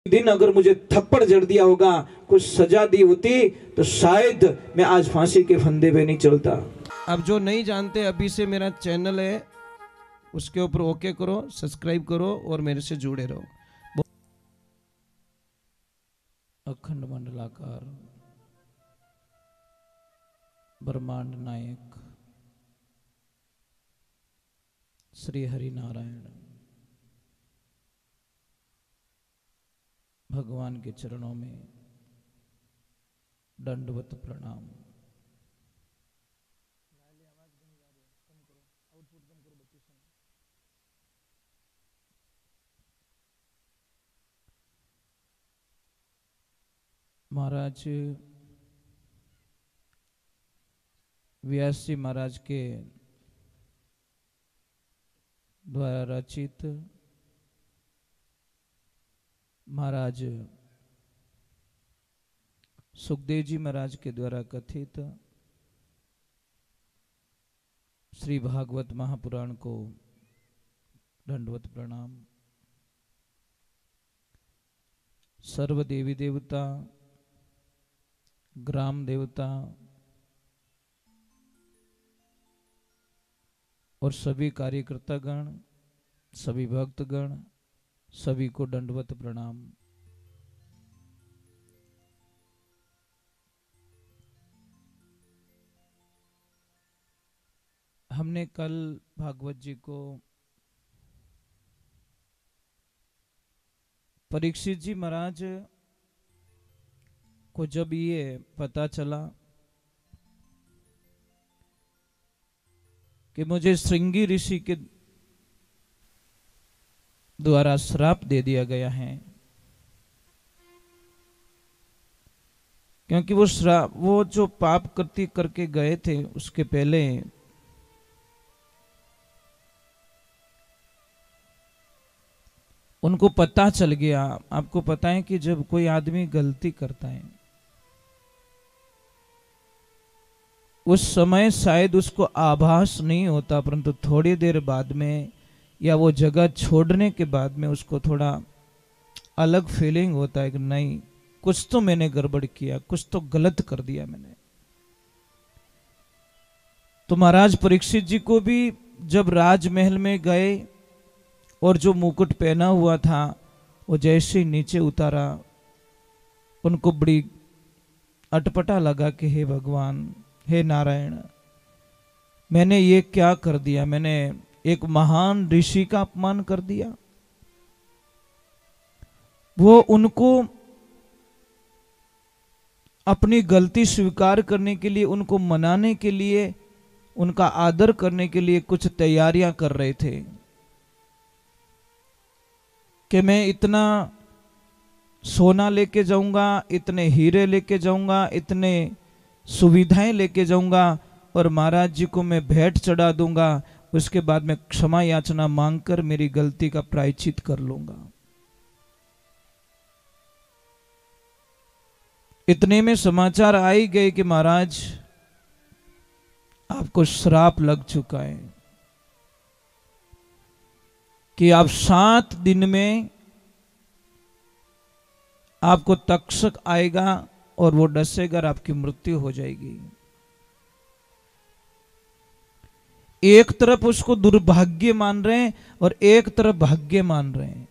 दिन अगर मुझे थप्पड़ जड़ दिया होगा, कुछ सजा दी होती, तो शायद मैं आज फांसी के फंदे पे नहीं चलता। अब जो नहीं जानते, अभी से मेरा चैनल है, उसके ऊपर ओके करो, सब्सक्राइब करो और मेरे से जुड़े रहो। अखंड मंडलाकार ब्रह्मांड नायक श्री हरि नारायण भगवान के चरणों में दंडवत प्रणाम। महाराज व्यास जी महाराज के द्वारा रचित, महाराज सुखदेव जी महाराज के द्वारा कथित श्री भागवत महापुराण को दंडवत प्रणाम। सर्व देवी देवता, ग्राम देवता और सभी कार्यकर्ता गण, सभी भक्तगण, सभी को दंडवत प्रणाम। हमने कल भागवत जी को परीक्षित जी महाराज को जब ये पता चला कि मुझे श्रृंगी ऋषि के द्वारा श्राप दे दिया गया है, क्योंकि वो जो पाप करके गए थे, उसके पहले उनको पता चल गया। आपको पता है कि जब कोई आदमी गलती करता है, उस समय शायद उसको आभास नहीं होता, परंतु थोड़ी देर बाद में या वो जगह छोड़ने के बाद में उसको थोड़ा अलग फीलिंग होता है कि नहीं, कुछ तो मैंने गड़बड़ किया, कुछ तो गलत कर दिया मैंने। तो महाराज परीक्षित जी को भी जब राजमहल में गए और जो मुकुट पहना हुआ था वो जैसे ही नीचे उतारा, उनको बड़ी अटपटा लगा कि हे भगवान, हे नारायण, मैंने ये क्या कर दिया? मैंने एक महान ऋषि का अपमान कर दिया। वो उनको अपनी गलती स्वीकार करने के लिए, उनको मनाने के लिए, उनका आदर करने के लिए कुछ तैयारियां कर रहे थे कि मैं इतना सोना लेके जाऊंगा, इतने हीरे लेके जाऊंगा, इतने सुविधाएं लेके जाऊंगा और महाराज जी को मैं भेंट चढ़ा दूंगा, उसके बाद मैं क्षमा याचना मांगकर मेरी गलती का प्रायश्चित कर लूंगा। इतने में समाचार आ ही गए कि महाराज आपको श्राप लग चुका है कि आप 7 दिन में आपको तक्षक आएगा और वो डसेगा और आपकी मृत्यु हो जाएगी। एक तरफ उसको दुर्भाग्य मान रहे हैं और एक तरफ भाग्य मान रहे हैं।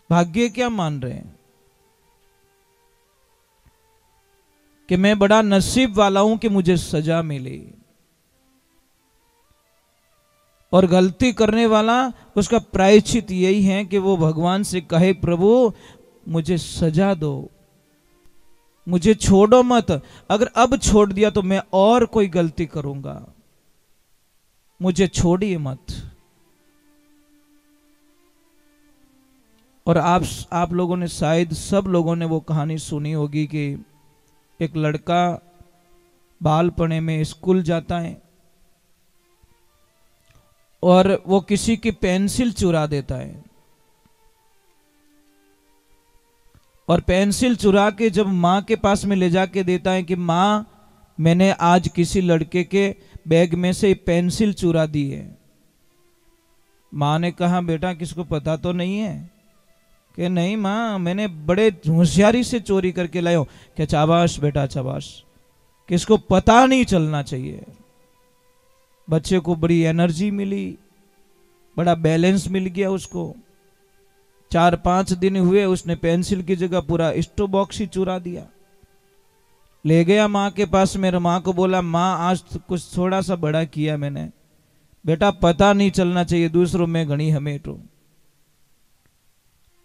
भाग्य क्या मान रहे हैं कि मैं बड़ा नसीब वाला हूं कि मुझे सजा मिली, और गलती करने वाला उसका प्रायश्चित यही है कि वो भगवान से कहे, प्रभु मुझे सजा दो, मुझे छोड़ो मत, अगर अब छोड़ दिया तो मैं और कोई गलती करूंगा, मुझे छोड़िए मत। और आप लोगों ने, शायद सब लोगों ने वो कहानी सुनी होगी कि एक लड़का बालपने में स्कूल जाता है और वो किसी की पेंसिल चुरा देता है, और पेंसिल चुरा के जब माँ के पास में ले जाके देता है कि माँ, मैंने आज किसी लड़के के बैग में से पेंसिल चुरा दी है। माँ ने कहा, बेटा किसको पता तो नहीं है? कि नहीं माँ, मैंने बड़े होशियारी से चोरी करके लाया हूं। क्या शाबाश बेटा शाबाश, किसको पता नहीं चलना चाहिए। बच्चे को बड़ी एनर्जी मिली, बड़ा बैलेंस मिल गया उसको। 4-5 दिन हुए, उसने पेंसिल की जगह पूरा स्टो बॉक्स ही चुरा दिया। ले गया माँ के पास, मेरे माँ को बोला माँ आज तो कुछ थोड़ा सा बड़ा किया मैंने। बेटा पता नहीं चलना चाहिए, दूसरों में घनी हमेटो।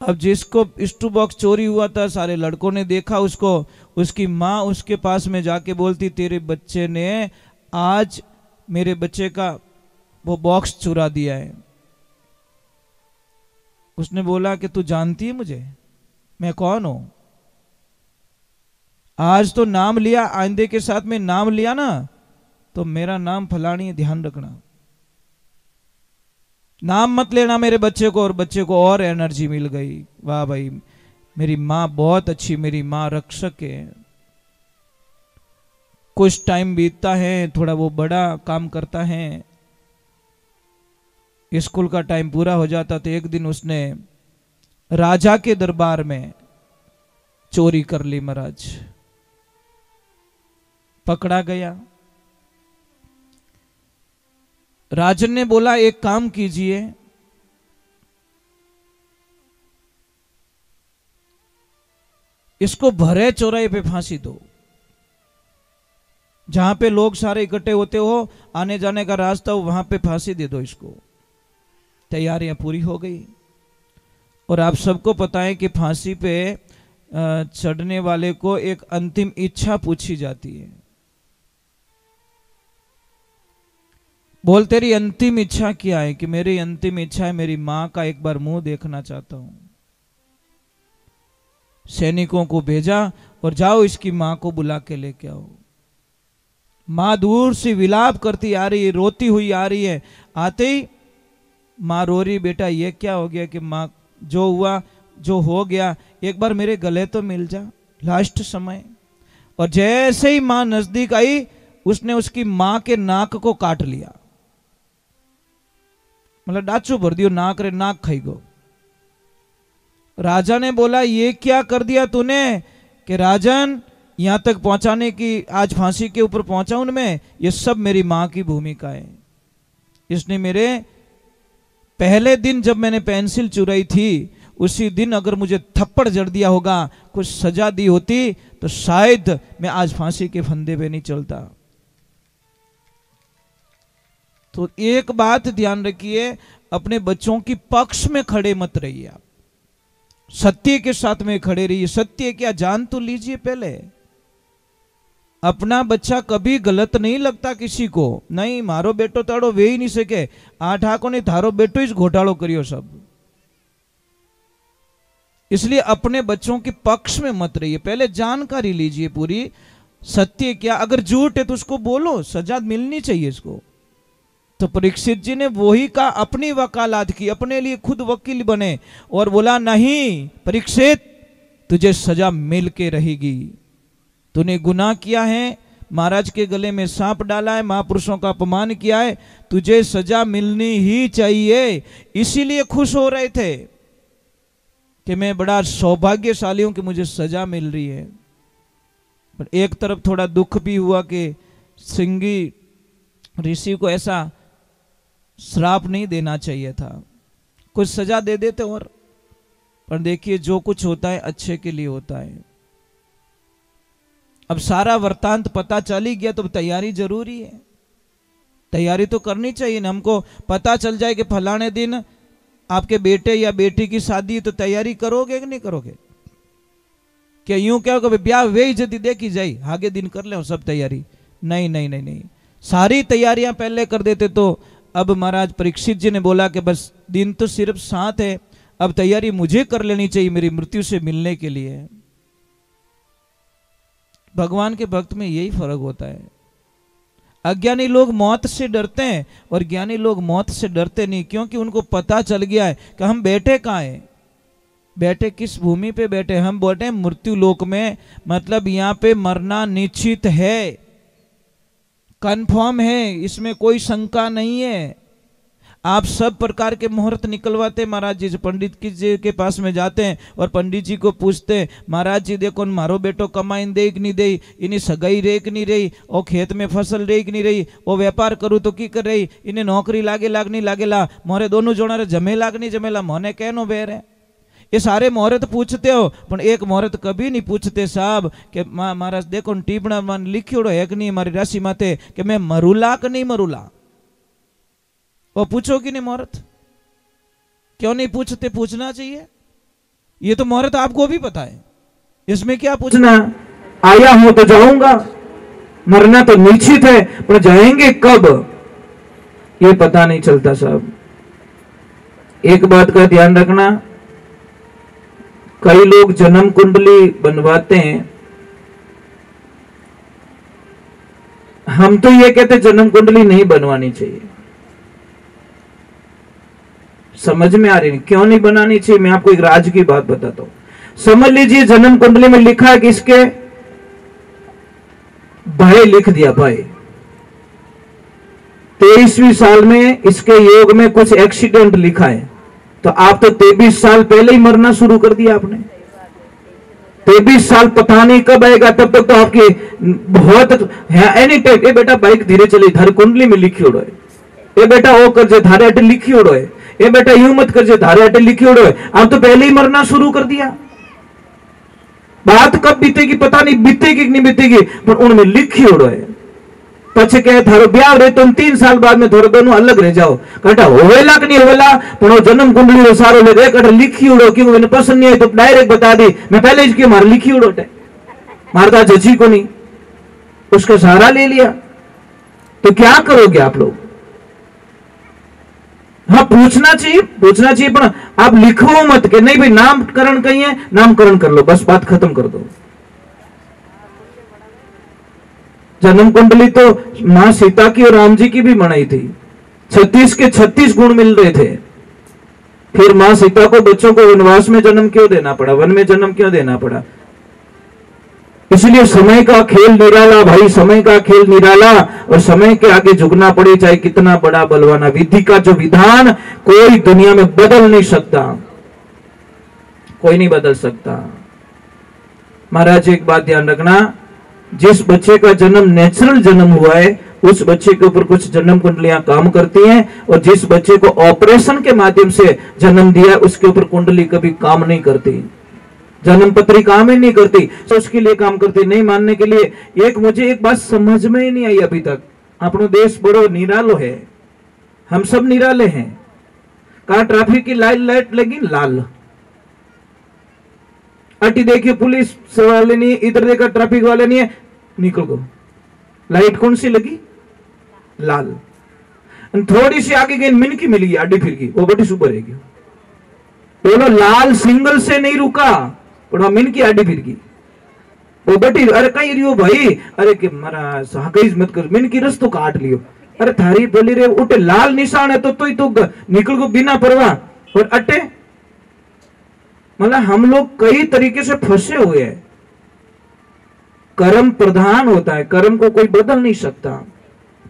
अब जिसको स्टू बॉक्स चोरी हुआ था, सारे लड़कों ने देखा उसको। उसकी माँ उसके पास में जाके बोलती तेरे बच्चे ने आज मेरे बच्चे का वो बॉक्स चुरा दिया है। उसने बोला कि तू जानती है मुझे, मैं कौन हूं? आज तो नाम लिया, आइंदे के साथ में नाम लिया ना तो मेरा नाम फलानी है, ध्यान रखना। नाम मत लेना मेरे बच्चे को। और बच्चे को और एनर्जी मिल गई। वाह भाई, मेरी माँ बहुत अच्छी, मेरी माँ रक्षक है। कुछ टाइम बीतता है, थोड़ा वो बड़ा काम करता है, स्कूल का टाइम पूरा हो जाता। तो एक दिन उसने राजा के दरबार में चोरी कर ली महाराज। पकड़ा गया। राजन ने बोला एक काम कीजिए, इसको भरे चौराहे पे फांसी दो, जहां पे लोग सारे इकट्ठे होते हो, आने जाने का रास्ता हो, वहां पे फांसी दे दो इसको। तैयारियां पूरी हो गई। और आप सबको पता है कि फांसी पे चढ़ने वाले को एक अंतिम इच्छा पूछी जाती है। बोल तेरी अंतिम इच्छा क्या है? कि मेरी अंतिम इच्छा है मेरी मां का एक बार मुंह देखना चाहता हूं। सैनिकों को भेजा और जाओ इसकी मां को बुला के लेके आओ। मां दूर से विलाप करती आ रही है, रोती हुई आ रही है। आते ही मां रो रही, बेटा ये क्या हो गया? कि मां जो हुआ जो हो गया, एक बार मेरे गले तो मिल जा, लास्ट समय। और जैसे ही मां नजदीक आई, उसने उसकी मां के नाक को काट लिया, मतलब डाचू भर दियो, नाक रे नाक खाई गो। राजा ने बोला ये क्या कर दिया तूने? कि राजन यहां तक पहुंचाने की, आज फांसी के ऊपर पहुंचाऊं मैं, ये सब मेरी मां की भूमिका है। इसने मेरे पहले दिन जब मैंने पेंसिल चुराई थी, उसी दिन अगर मुझे थप्पड़ जड़ दिया होगा, कुछ सजा दी होती, तो शायद मैं आज फांसी के फंदे पे नहीं चलता। तो एक बात ध्यान रखिए, अपने बच्चों की पक्ष में खड़े मत रहिए आप, सत्य के साथ में खड़े रहिए। सत्य क्या, जान तो लीजिए पहले। अपना बच्चा कभी गलत नहीं लगता किसी को। नहीं, मारो बेटो ताड़ो वे ही नहीं सके, आठ आंखो ने थारो बेटो ही घोटालो करियो सब। इसलिए अपने बच्चों के पक्ष में मत रहिए, पहले जानकारी लीजिए पूरी। सत्य क्या, अगर झूठ है तो उसको बोलो, सजा मिलनी चाहिए इसको। तो परीक्षित जी ने वही का अपनी वकालत की, अपने लिए खुद वकील बने और बोला नहीं परीक्षित, तुझे सजा मिल के रहेगी। तूने गुनाह किया है, महाराज के गले में सांप डाला है, महापुरुषों का अपमान किया है, तुझे सजा मिलनी ही चाहिए। इसीलिए खुश हो रहे थे कि मैं बड़ा सौभाग्यशाली हूं कि मुझे सजा मिल रही है। पर एक तरफ थोड़ा दुख भी हुआ कि सिंगी ऋषि को ऐसा श्राप नहीं देना चाहिए था, कुछ सजा दे देते। और पर देखिए जो कुछ होता है अच्छे के लिए होता है। अब सारा वृत्तांत पता चल ही गया तो तैयारी जरूरी है, तैयारी तो करनी चाहिए ना। हमको पता चल जाए कि फलाने दिन आपके बेटे या बेटी की शादी है, तो तैयारी करोगे कि नहीं करोगे? क्या यूं क्या होगा ब्याह वे इज्जती देखी जाए, आगे दिन कर ले सब तैयारी? नहीं नहीं नहीं नहीं, सारी तैयारियां पहले कर देते। तो अब महाराज परीक्षित जी ने बोला कि बस दिन तो सिर्फ 7 है, अब तैयारी मुझे कर लेनी चाहिए मेरी मृत्यु से मिलने के लिए। भगवान के भक्त में यही फर्क होता है। अज्ञानी लोग मौत से डरते हैं और ज्ञानी लोग मौत से डरते नहीं, क्योंकि उनको पता चल गया है कि हम बैठे कहाँ हैं, बैठे किस भूमि पे बैठे। हम बैठे मृत्यु लोक में, मतलब यहां पे मरना निश्चित है, कंफर्म है, इसमें कोई शंका नहीं है। आप सब प्रकार के मुहूर्त निकलवाते महाराज जी। पंडित जी के पास में जाते हैं और पंडित जी को पूछते हैं, महाराज जी देखो मारो बेटो कमाई दे कि नहीं दे, इन्हें सगाई रे कि नहीं रही, और खेत में फसल रे कि नहीं रही, वो व्यापार करूँ तो की कर रही, इन्हें नौकरी लागे लाग नहीं लागेला, मोरे दोनों जोड़ा जमे लाग नहीं जमेला, मोने कहनो बेर है। ये सारे मुहूर्त पूछते हो, पर एक मुहूर्त कभी नहीं पूछते साहब कि महाराज देखो टीपणा मन लिखियोड़ो है कि नहीं हमारी राशि माते कि मैं मरूला कि नहीं मरूला, वो पूछो कि नहीं मुहूर्त? क्यों नहीं पूछते? पूछना चाहिए। ये तो मुहूर्त आपको भी पता है, इसमें क्या पूछना? आया हूं तो जाऊंगा, मरना तो निश्चित है, पर जाएंगे कब ये पता नहीं चलता साहब। एक बात का ध्यान रखना, कई लोग जन्म कुंडली बनवाते हैं, हम तो ये कहते जन्म कुंडली नहीं बनवानी चाहिए। समझ में आ रही नहीं क्यों नहीं बनानी चाहिए? मैं आपको एक राज की बात बताता हूं। समझ लीजिए जन्म कुंडली में लिखा है कि इसके भाई लिख दिया, भाई 23वीं साल में इसके योग में कुछ एक्सीडेंट लिखा है, तो आप तो 23 साल पहले ही मरना शुरू कर दिया आपने। 23 साल पता नहीं कब आएगा, तब तक तो आपकी बहुत एनी टाइम ए बेटा बाइक धीरे चली थारी कुंडली में लिखी उड़ो है, ए बेटा वो कर जे थारे अटे लिखी उड़ो है, ए बेटा यूं मत कर जे थारे अटे लिखी उड़ो है। आप तो पहले ही मरना शुरू कर दिया। बात कब बीतेगी पता नहीं, बीतेगी कि नहीं बीतेगी, पर उनमें लिखी उड़ो है। पछे कहे थारो ब्याह रहे तुम 3 साल बाद में थोड़े दोनों अलग रह जाओ, कटा होवेला कि नहीं होवेला, पर वो जन्म कुंडली रो सारो ले रे कटा लिखी उड़ो, क्यों मैंने पसंद नहीं आई तो डायरेक्ट बता दी, मैं पहले इसकी मार लिखी उड़ो टे मारता जजी को नहीं, उसका सहारा ले लिया। तो क्या करोगे आप लोग? हाँ पूछना चाहिए, पूछना चाहिए, पर आप लिखो मत कि नहीं भाई नामकरण कहीं है, नामकरण कर लो, बस बात खत्म कर दो। जन्म कुंडली तो मां सीता की और राम जी की भी बनाई थी, 36 के 36 गुण मिल रहे थे। फिर मां सीता को बच्चों को वनवास में जन्म क्यों देना पड़ा, वन में जन्म क्यों देना पड़ा? इसलिए समय का खेल निराला भाई, समय का खेल निराला, और समय के आगे झुकना पड़े चाहे कितना बड़ा बलवाना। विधि का जो विधान कोई दुनिया में बदल नहीं सकता, कोई नहीं बदल सकता। महाराज एक बात ध्यान रखना, जिस बच्चे का जन्म नेचुरल जन्म हुआ है उस बच्चे के ऊपर कुछ जन्म कुंडलियां काम करती हैं, और जिस बच्चे को ऑपरेशन के माध्यम से जन्म दिया उसके ऊपर कुंडली कभी काम नहीं करती, जन्म पत्री काम ही नहीं करती, तो उसके लिए काम करती नहीं मानने के लिए। मुझे एक बात समझ में ही नहीं आई अभी तक, अपनो देश बड़ो निरालो है, हम सब निराले हैं। कहा ट्रैफिक की लाइट लगी लाल, अटी देखिए पुलिस वाले नहीं, इधर देखा ट्रैफिक वाले नहीं है, निकल गो। लाइट कौन सी लगी? लाल। थोड़ी सी आगे गई मिनकी मिल गई, आडी फिर गई, वो बड़ी सुपर रहेगी। बोलो लाल सिंगल से नहीं रुका, पर मिनकी आडी फिर गई, वो बटी। अरे कहीं रियो भाई, अरे कि मरा साकईज मत कर, मिनकी रस्तो काट लियो। अरे थारी बोली रे उठे लाल निशान है तो ही तो निकल गो बिना परवाह, और अटे मतलब हम लोग कई तरीके से फंसे हुए हैं। कर्म प्रधान होता है, कर्म को कोई बदल नहीं सकता।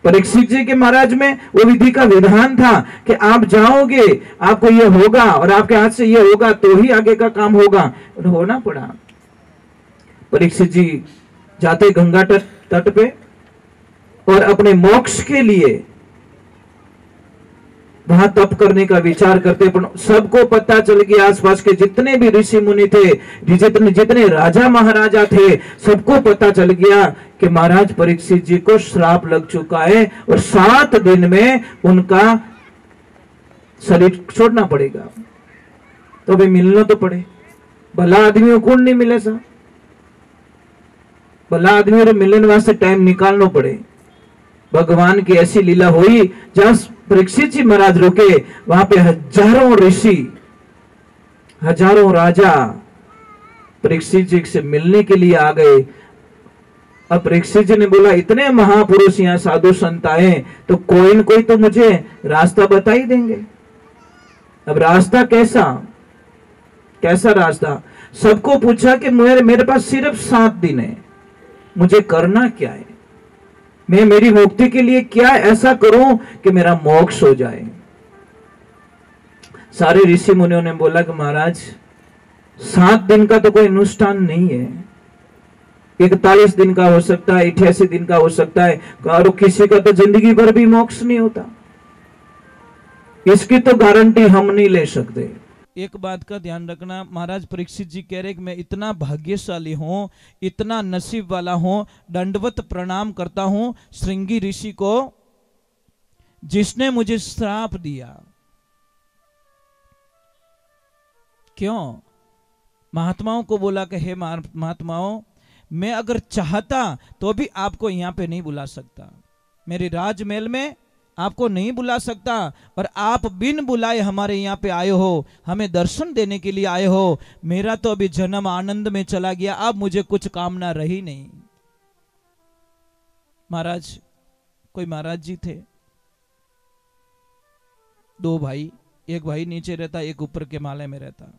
परीक्षित जी के महाराज में वो विधि का विधान था कि आप जाओगे, आपको ये होगा, और आपके हाथ से ये होगा तो ही आगे का काम होगा, होना पड़ा। परीक्षित जी जाते गंगा तट पे और अपने मोक्ष के लिए वहां तप करने का विचार करते, पर सबको पता चल गया, आसपास के जितने भी ऋषि मुनि थे, जितने राजा महाराजा थे, सबको पता चल गया कि महाराज परीक्षित जी को श्राप लग चुका है और 7 दिन में उनका शरीर छोड़ना पड़ेगा। तो भाई मिलना तो पड़े, भला आदमियों को नहीं मिले सा, भला आदमियों को मिलने वास्ते टाइम निकालना पड़े। भगवान की ऐसी लीला हुई, जहां परीक्षित जी महाराज रुके वहां पे हजारों ऋषि, हजारों राजा परीक्षित जी से मिलने के लिए आ गए। अब परीक्षित जी ने बोला, इतने महापुरुष यहाँ साधु संत आए तो कोई न कोई तो मुझे रास्ता बता ही देंगे। अब रास्ता कैसा कैसा रास्ता? सबको पूछा कि मेरे पास सिर्फ 7 दिन है, मुझे करना क्या है, मैं मेरी मुक्ति के लिए क्या ऐसा करूं कि मेरा मोक्ष हो जाए। सारे ऋषि मुनियों ने बोला कि महाराज 7 दिन का तो कोई अनुष्ठान नहीं है, 41 दिन का हो सकता है, 88 दिन का हो सकता है, और किसी का तो जिंदगी भर भी मोक्ष नहीं होता, इसकी तो गारंटी हम नहीं ले सकते। एक बात का ध्यान रखना, महाराज परीक्षित जी कह रहे कि मैं इतना भाग्यशाली हूं, इतना नसीब वाला हूं, दंडवत प्रणाम करता हूं श्रृंगी ऋषि को जिसने मुझे श्राप दिया। क्यों? महात्माओं को बोला कि हे महात्माओं, मैं अगर चाहता तो भी आपको यहां पे नहीं बुला सकता, मेरे राजमहल में आपको नहीं बुला सकता, और आप बिन बुलाए हमारे यहाँ पे आए हो, हमें दर्शन देने के लिए आए हो। मेरा तो अभी जन्म आनंद में चला गया, अब मुझे कुछ कामना रही नहीं। महाराज, कोई महाराज जी थे, 2 भाई, एक भाई नीचे रहता, एक ऊपर के माले में रहता।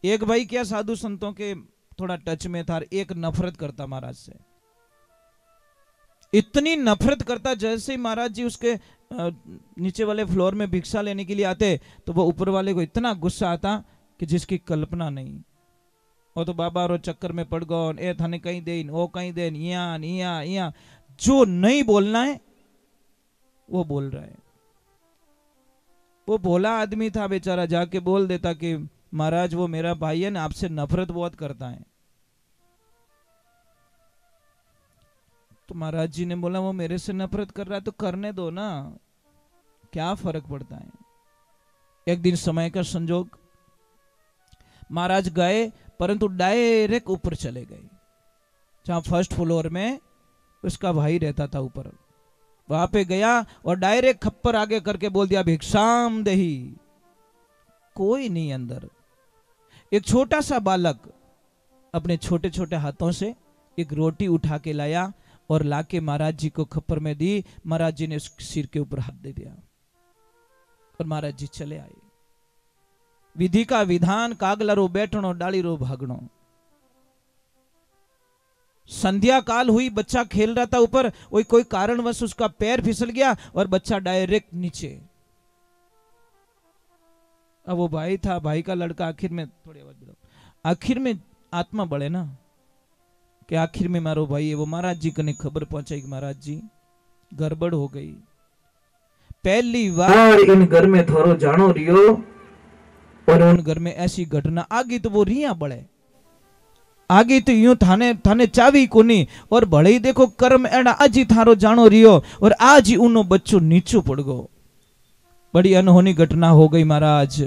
एक भाई क्या साधु संतों के थोड़ा टच में था, एक नफरत करता महाराज से, इतनी नफरत करता, जैसे ही महाराज जी उसके नीचे वाले फ्लोर में भिक्षा लेने के लिए आते तो वो ऊपर वाले को इतना गुस्सा आता कि जिसकी कल्पना नहीं। वो तो बाबा रो चक्कर में पड़ गो, ए थाने कहीं दे, वो कहीं दे, यहाँ जो नहीं बोलना है वो बोल रहा है। वो भोला आदमी था बेचारा, जाके बोल देता कि महाराज वो मेरा भाई है ना, आपसे नफरत बहुत करता है। तो महाराज जी ने बोला वो मेरे से नफरत कर रहा है तो करने दो ना, क्या फर्क पड़ता है। एक दिन समय का संजोग, महाराज गए परंतु डायरेक्ट ऊपर चले गए, जहां फर्स्ट फ्लोर में उसका भाई रहता था ऊपर, वहां पे गया और डायरेक्ट खप्पर आगे करके बोल दिया भिक्षाम देही। कोई नहीं अंदर। एक छोटा सा बालक अपने छोटे छोटे हाथों से एक रोटी उठा के लाया और लाके महाराज जी को खप्पर में दी। महाराज जी ने उसके सिर के ऊपर हाथ दे दिया और महाराज जी चले आए। विधि का विधान, कागला रो बैठनो, डाली रो भागनो। संध्या काल हुई, बच्चा खेल रहा था ऊपर, कोई कारणवश उसका पैर फिसल गया और बच्चा डायरेक्ट नीचे। अब वो भाई था, भाई का लड़का, आखिर में थोड़ी आवाज बढ़ाओ, आखिर में आत्मा बढ़े ना कि आखिर में मारो भाई है, वो महाराज जी कने खबर पहुंचाई कि महाराज जी गड़बड़ हो गई। पहली बार इन घर में थोरो जानो रियो, और उन घर में ऐसी घटना आ गई तो वो रिया बढ़े आ गई तो यूं थाने चावी कोनी, और भले ही देखो कर्म एड़ा आज ही थारो जानो रियो और आज ही उनो बच्चो नीचो पड़ गो। बड़ी अनहोनी घटना हो गई महाराज।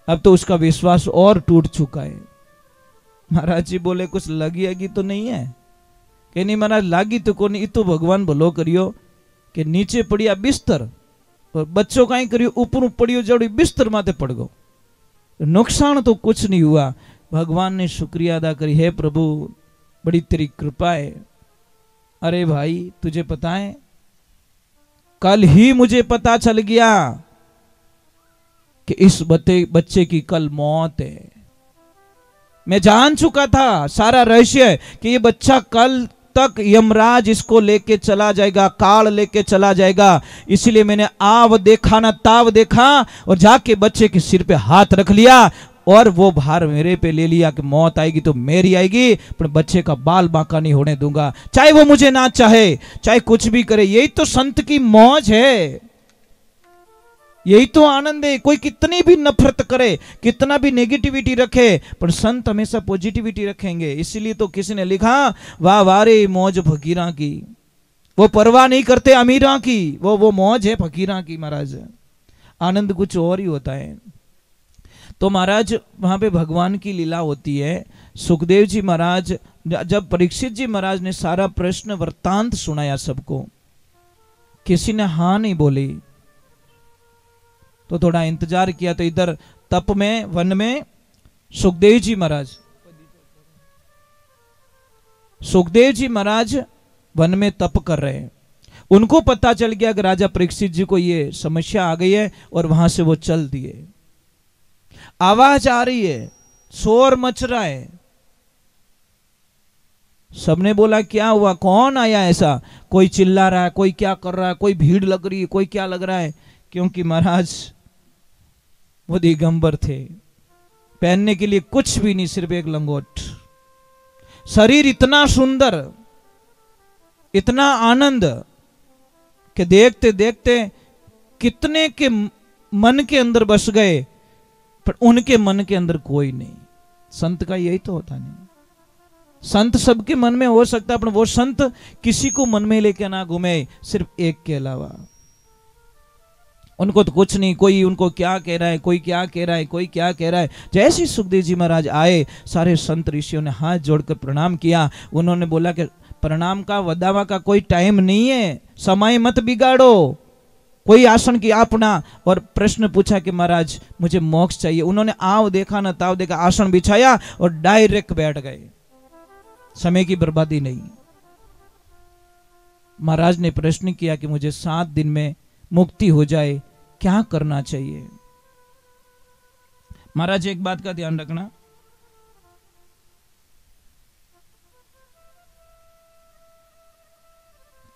अब तो उसका विश्वास और टूट चुका है। महाराज जी बोले कुछ लगी तो नहीं है? कि नहीं महाराज, लागी तो कोनी, तो भगवान भलो करियो कि नीचे पड़िया बिस्तर और बच्चों का ही करियो ऊपर पड़ियो जड़ी बिस्तर माथे पड़ गो, नुकसान तो कुछ नहीं हुआ। भगवान ने शुक्रिया अदा करी, हे प्रभु बड़ी तेरी कृपा है। अरे भाई तुझे पता है, कल ही मुझे पता चल गया कि इस बच्चे की कल मौत है। मैं जान चुका था सारा रहस्य कि ये बच्चा कल तक यमराज इसको लेके चला जाएगा, काल लेके चला जाएगा। इसलिए मैंने आव देखा ना ताव देखा और जाके बच्चे के सिर पे हाथ रख लिया और वो भार मेरे पे ले लिया कि मौत आएगी तो मेरी आएगी, पर बच्चे का बाल बांका नहीं होने दूंगा, चाहे वो मुझे ना चाहे, चाहे कुछ भी करे। यही तो संत की मौज है, यही तो आनंद है। कोई कितनी भी नफरत करे, कितना भी नेगेटिविटी रखे, पर संत हमेशा पॉजिटिविटी रखेंगे। इसीलिए तो किसी ने लिखा, वाह वारे मौज फकीरा की, वो परवाह नहीं करते अमीरा की, वो मौज है फकीरा की। महाराज आनंद कुछ और ही होता है। तो महाराज वहां पे भगवान की लीला होती है। सुखदेव जी महाराज, जब परीक्षित जी महाराज ने सारा प्रश्न वृत्तांत सुनाया सबको, किसी ने हाँ नहीं बोली, तो थोड़ा इंतजार किया। तो इधर तप में, वन में सुखदेव जी महाराज वन में तप कर रहे हैं। उनको पता चल गया कि राजा परीक्षित जी को ये समस्या आ गई है और वहां से वो चल दिए। आवाज आ रही है, शोर मच रहा है। सबने बोला क्या हुआ, कौन आया ऐसा? कोई चिल्ला रहा है, कोई क्या कर रहा है, कोई भीड़ लग रही है, कोई क्या लग रहा है। क्योंकि महाराज वो दिगंबर थे, पहनने के लिए कुछ भी नहीं, सिर्फ एक लंगोट। शरीर इतना सुंदर, इतना आनंद कि देखते देखते कितने के मन के अंदर बस गए, पर उनके मन के अंदर कोई नहीं। संत का यही तो होता नहीं। संत सबके मन में हो सकता है, पर वो संत किसी को मन में लेके ना घूमे, सिर्फ एक के अलावा। उनको तो कुछ नहीं, कोई उनको क्या कह रहा है, कोई क्या कह रहा है, कोई क्या कह रहा है। जैसे ही सुखदेव जी महाराज आए, सारे संत ऋषियों ने हाथ जोड़कर प्रणाम किया। उन्होंने बोला कि प्रणाम का वदावा का कोई टाइम नहीं है, समय मत बिगाड़ो, कोई आसन की अपना। और प्रश्न पूछा कि महाराज मुझे मोक्ष चाहिए। उन्होंने आओ देखा न ताव देखा, आसन बिछाया और डायरेक्ट बैठ गए, समय की बर्बादी नहीं। महाराज ने प्रश्न किया कि मुझे 7 दिन में मुक्ति हो जाए, क्या करना चाहिए। महाराज एक बात का ध्यान रखना,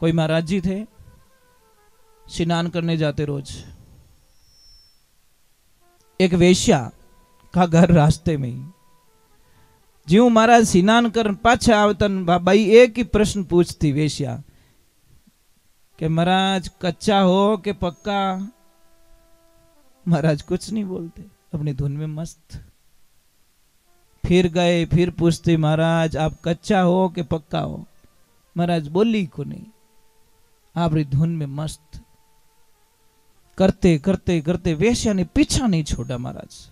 कोई महाराज जी थे, स्नान करने जाते रोज। एक वेश्या का घर रास्ते में ही। ज्यों महाराज स्नान कर पाछा आवतन बाई एक ही प्रश्न पूछती वेश्या कि महाराज कच्चा हो कि पक्का। महाराज कुछ नहीं बोलते, अपनी धुन में मस्त। फिर गए, फिर पूछते महाराज आप कच्चा हो कि पक्का हो। महाराज बोली को नहीं, आप धुन में मस्त। करते करते करते वेश्या ने पीछा नहीं छोड़ा। महाराज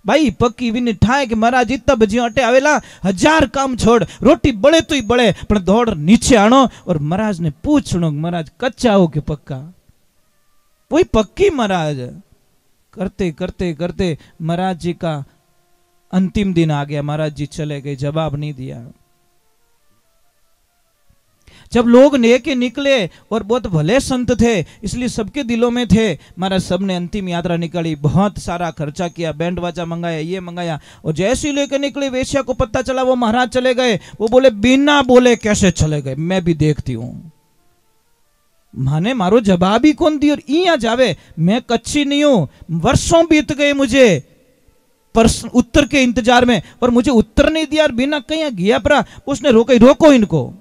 भाई पक्की भी ठाए कि महाराज इतना बजे अटे आवेला, 1000 काम छोड़, रोटी बड़े तो ही बड़े, पर दौड़ नीचे आनो। और महाराज ने पूछनो महाराज कच्चा हो कि पक्का। वही पक्की। महाराज करते करते करते महाराज जी का अंतिम दिन आ गया, महाराज जी चले गए, जवाब नहीं दिया। जब लोग लेके निकले, और बहुत भले संत थे इसलिए सबके दिलों में थे, महाराज सबने अंतिम यात्रा निकाली, बहुत सारा खर्चा किया, बैंड बाजा मंगाया, ये मंगाया। और जैसे ही लेके निकले, वेश्या को पता चला वो महाराज चले गए। वो बोले बिना बोले कैसे चले गए, मैं भी देखती हूं। माने मारो जवाब ही कौन दी, और इया जावे। मैं कच्ची नहीं हूं, वर्षों बीत गए मुझे उत्तर के इंतजार में, और मुझे उत्तर नहीं दिया, और बिना कहीं गया परा। उसने रोको इनको।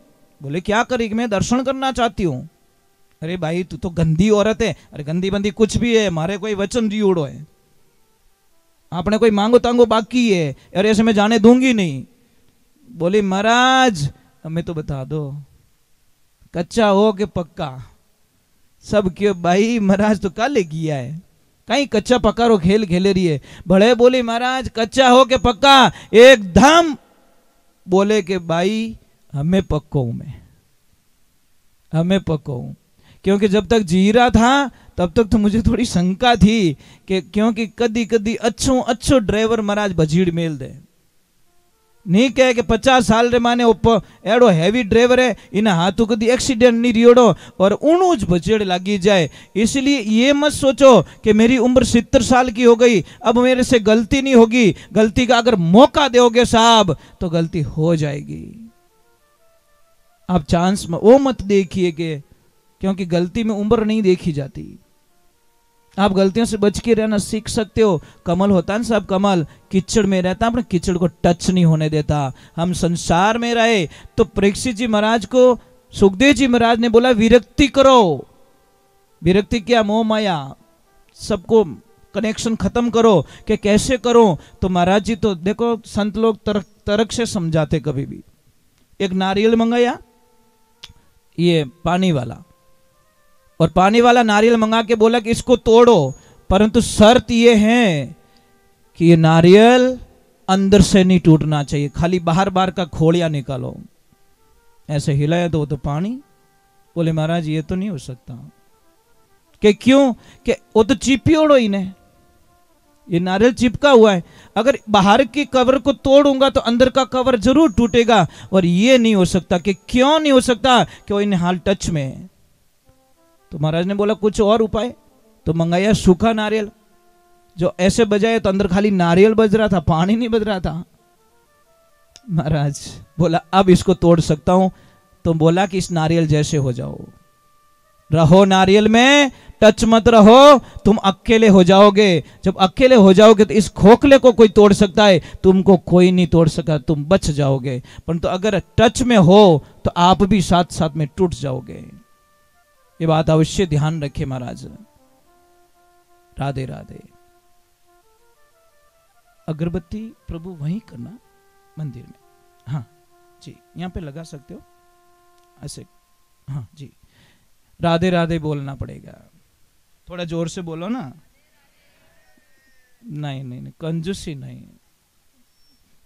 बोले क्या करेगी, मैं दर्शन करना चाहती हूं। अरे भाई तू तो गंदी औरत है। अरे गंदी बंदी कुछ भी है, मारे कोई वचन दियोड़ो है, आपने कोई मांगो तांगो बाकी है, अरे ऐसे मैं जाने दूंगी नहीं। बोली महाराज हमें तो बता दो कच्चा हो कि पक्का। सब क्यों भाई, महाराज तो काले किया है, कहीं कच्चा पक्का रो खेल खेले रही है। बड़े बोली महाराज कच्चा हो के पक्का, एकदम। बोले कि भाई हमें पक्को हूं, मैं हमें पक्को हूं। क्योंकि जब तक जी रहा था तब तक तो मुझे थोड़ी शंका थी कि क्योंकि कदी कदी अच्छो ड्राइवर महाराज भजीड़ मेल दे, नहीं कहे कि 50 साल रे माने एड़ो हैवी ड्राइवर है, इन्हें हाथों कदी एक्सीडेंट नहीं रियोड़ो और उणूज भजेड़ लगी जाए। इसलिए ये मत सोचो कि मेरी उम्र 70 साल की हो गई, अब मेरे से गलती नहीं होगी। गलती का अगर मौका दोगे साहब तो गलती हो जाएगी। आप चांस में वो मत देखिए कि, क्योंकि गलती में उम्र नहीं देखी जाती। आप गलतियों से बच के रहना सीख सकते हो। कमल होता है ना साहब, कमल कीचड़ में रहता, अपने कीचड़ को टच नहीं होने देता। हम संसार में रहे तो परीक्षित जी महाराज को सुखदेव जी महाराज ने बोला विरक्ति करो। विरक्ति क्या, मोह माया, सबको कनेक्शन खत्म करो। कि कैसे करो, तो महाराज जी तो देखो संत लोग तर्क से समझाते। कभी भी एक नारियल मंगाया, ये पानी वाला, और पानी वाला नारियल मंगा के बोला कि इसको तोड़ो, परंतु शर्त ये है कि ये नारियल अंदर से नहीं टूटना चाहिए, खाली बाहर बाहर का खोलिया निकालो। ऐसे हिलाया तो वो तो पानी। बोले महाराज ये तो नहीं हो सकता। कि क्यों, कि वो तो चिपियोड़ो ही ने, ये नारियल चिपका हुआ है, अगर बाहर की कवर को तोड़ूंगा तो अंदर का कवर जरूर टूटेगा, और ये नहीं हो सकता। कि क्यों नहीं हो सकता, कि वो इन हाल टच में है। तो महाराज ने बोला कुछ और उपाय, तो मंगाया सूखा नारियल, जो ऐसे बजाए तो अंदर खाली नारियल बज रहा था, पानी नहीं बज रहा था। महाराज बोला अब इसको तोड़ सकता हूं, तो बोला कि इस नारियल जैसे हो जाओ। रहो नारियल में, टच मत रहो, तुम अकेले हो जाओगे। जब अकेले हो जाओगे तो इस खोखले को कोई तोड़ सकता है, तुमको कोई नहीं तोड़ सका, तुम बच जाओगे। परंतु अगर टच में हो तो आप भी साथ साथ में टूट जाओगे। ये बात अवश्य ध्यान रखे महाराज। राधे राधे। अगरबत्ती प्रभु वहीं करना मंदिर में। हाँ जी, यहाँ पे लगा सकते हो ऐसे। हाँ जी, राधे राधे बोलना पड़ेगा, थोड़ा जोर से बोलो ना। नहीं नहीं नहीं, कंजूसी नहीं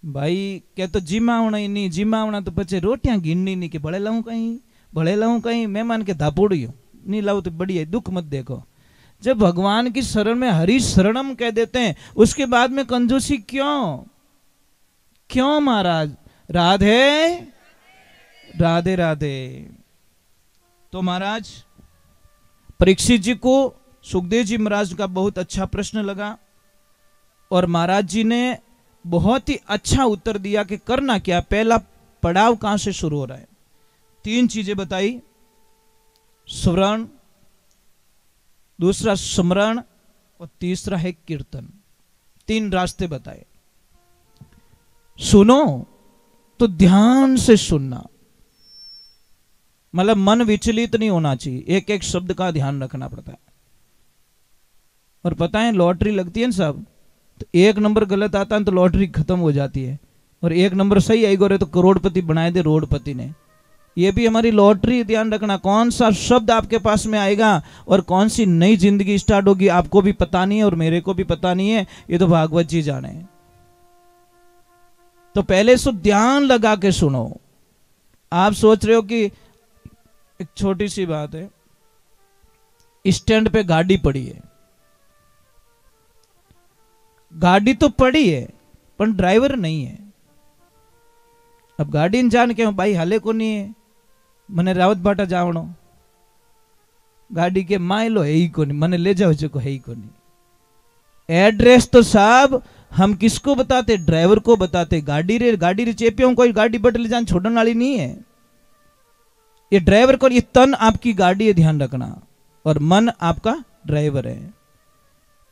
भाई। क्या तो जिम आवना ही नहीं, जिम आवना तो पचे रोटियां गिननी नहीं कि भले लाऊं कहीं मेहमान के धापोड़ी नहीं लाऊं तो बढ़िया, दुख मत देखो। जब भगवान की शरण में हरि शरणम कह देते हैं, उसके बाद में कंजूसी क्यों महाराज। राधे राधे राधे। तो महाराज परीक्षित जी को सुखदेव जी महाराज का बहुत अच्छा प्रश्न लगा और महाराज जी ने बहुत ही अच्छा उत्तर दिया कि करना क्या। पहला पड़ाव कहां से शुरू हो रहा है, 3 चीजें बताई, स्मरण, दूसरा स्मरण और तीसरा है कीर्तन। 3 रास्ते बताए। सुनो तो ध्यान से सुनना, मतलब मन विचलित नहीं होना चाहिए, एक एक शब्द का ध्यान रखना पड़ता है। और पता है लॉटरी लगती है ना साहब, तो 1 नंबर गलत आता है तो लॉटरी खत्म हो जाती है, और 1 नंबर सही आई गोरे तो करोड़पति बनाए दे रोडपति ने। ये भी हमारी लॉटरी, ध्यान रखना। कौन सा शब्द आपके पास में आएगा और कौन सी नई जिंदगी स्टार्ट होगी आपको भी पता नहीं है और मेरे को भी पता नहीं है, ये तो भागवत जी जाने। तो पहले सो ध्यान लगा के सुनो। आप सोच रहे हो कि एक छोटी सी बात है, स्टैंड पे गाड़ी पड़ी है, गाड़ी तो पड़ी है पर ड्राइवर नहीं है। अब गाड़ी ने जान के भाई हाले को नहीं है, मने रावत भाटा जावणो, गाड़ी के माइलो है ही को नहीं, मने ले जाओ जो है ही को नहीं। एड्रेस तो साहब हम किसको बताते, ड्राइवर को बताते। गाड़ी रे चेपियों कोई गाड़ी बट ले जान छोड़ने वाली नहीं है, ये ड्राइवर को, ये तन आपकी गाड़ी है, ध्यान रखना, और मन आपका ड्राइवर है।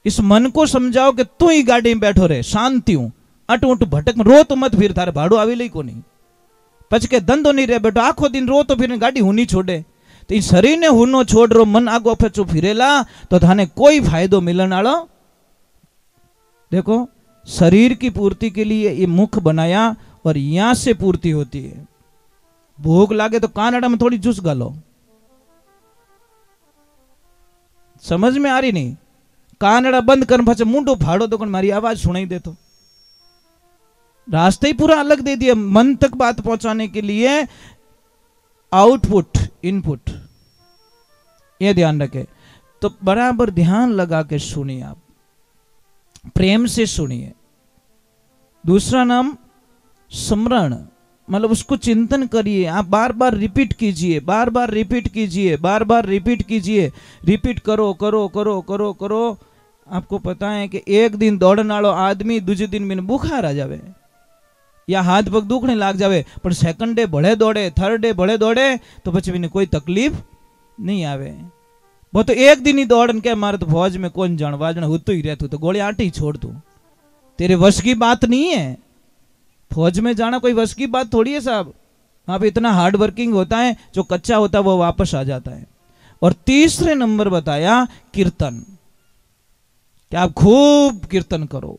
इस मन को समझाओ कि तू ही गाड़ी में बैठो रहे, शांति हूं, अट उठ भटक रो तो मत, फिर थारे भाड़ो आवे को नहीं, पच के धंधो नहीं रहे बैठो, आखो दिन रो तो फिर गाड़ी हुनी छोड़े। तो इस शरीर ने हुनो छोड़ रो, मन आगो पचो फिरेला तो थाने कोई फायदो मिलन वालो। देखो शरीर की पूर्ति के लिए ये मुख बनाया और यहां से पूर्ति होती है। भूख लागे तो कानड़ा में थोड़ी जूस गालो, समझ में आ रही नहीं। कानड़ा बंद कर पाछे मुंडो फाड़ो तो मारी आवाज सुनाई दे। तो रास्ते ही पूरा अलग दे दिया मन तक बात पहुंचाने के लिए। आउटपुट इनपुट, ये ध्यान रखे। तो बराबर ध्यान लगा के सुनिए, आप प्रेम से सुनिए। दूसरा नाम स्मरण, मतलब उसको चिंतन करिए, आप बार बार रिपीट कीजिए, बार बार रिपीट कीजिए, बार बार रिपीट कीजिए, रिपीट करो करो करो करो करो। आपको पता है कि एक दिन दौड़ने वालो आदमी दूसरे दिन में बुखार आ जावे या हाथ पग दुखने लाग जावे, पर सेकंड डे भले दौड़े, थर्ड डे भले दौड़े तो પછી भी कोई तकलीफ नहीं आवे। वो तो एक दिन ही दौड़न के मारे तो फौज में कौन जान वाजन होतो ही रहतू, तो गोली आटी छोड़ तू, तेरे वश की बात नहीं है। फौज में जाना कोई वश की बात थोड़ी है साहब, वहां पे इतना हार्ड वर्किंग होता है, जो कच्चा होता है वो वापस आ जाता है। और तीसरे नंबर बताया कीर्तन, कि आप खूब कीर्तन करो,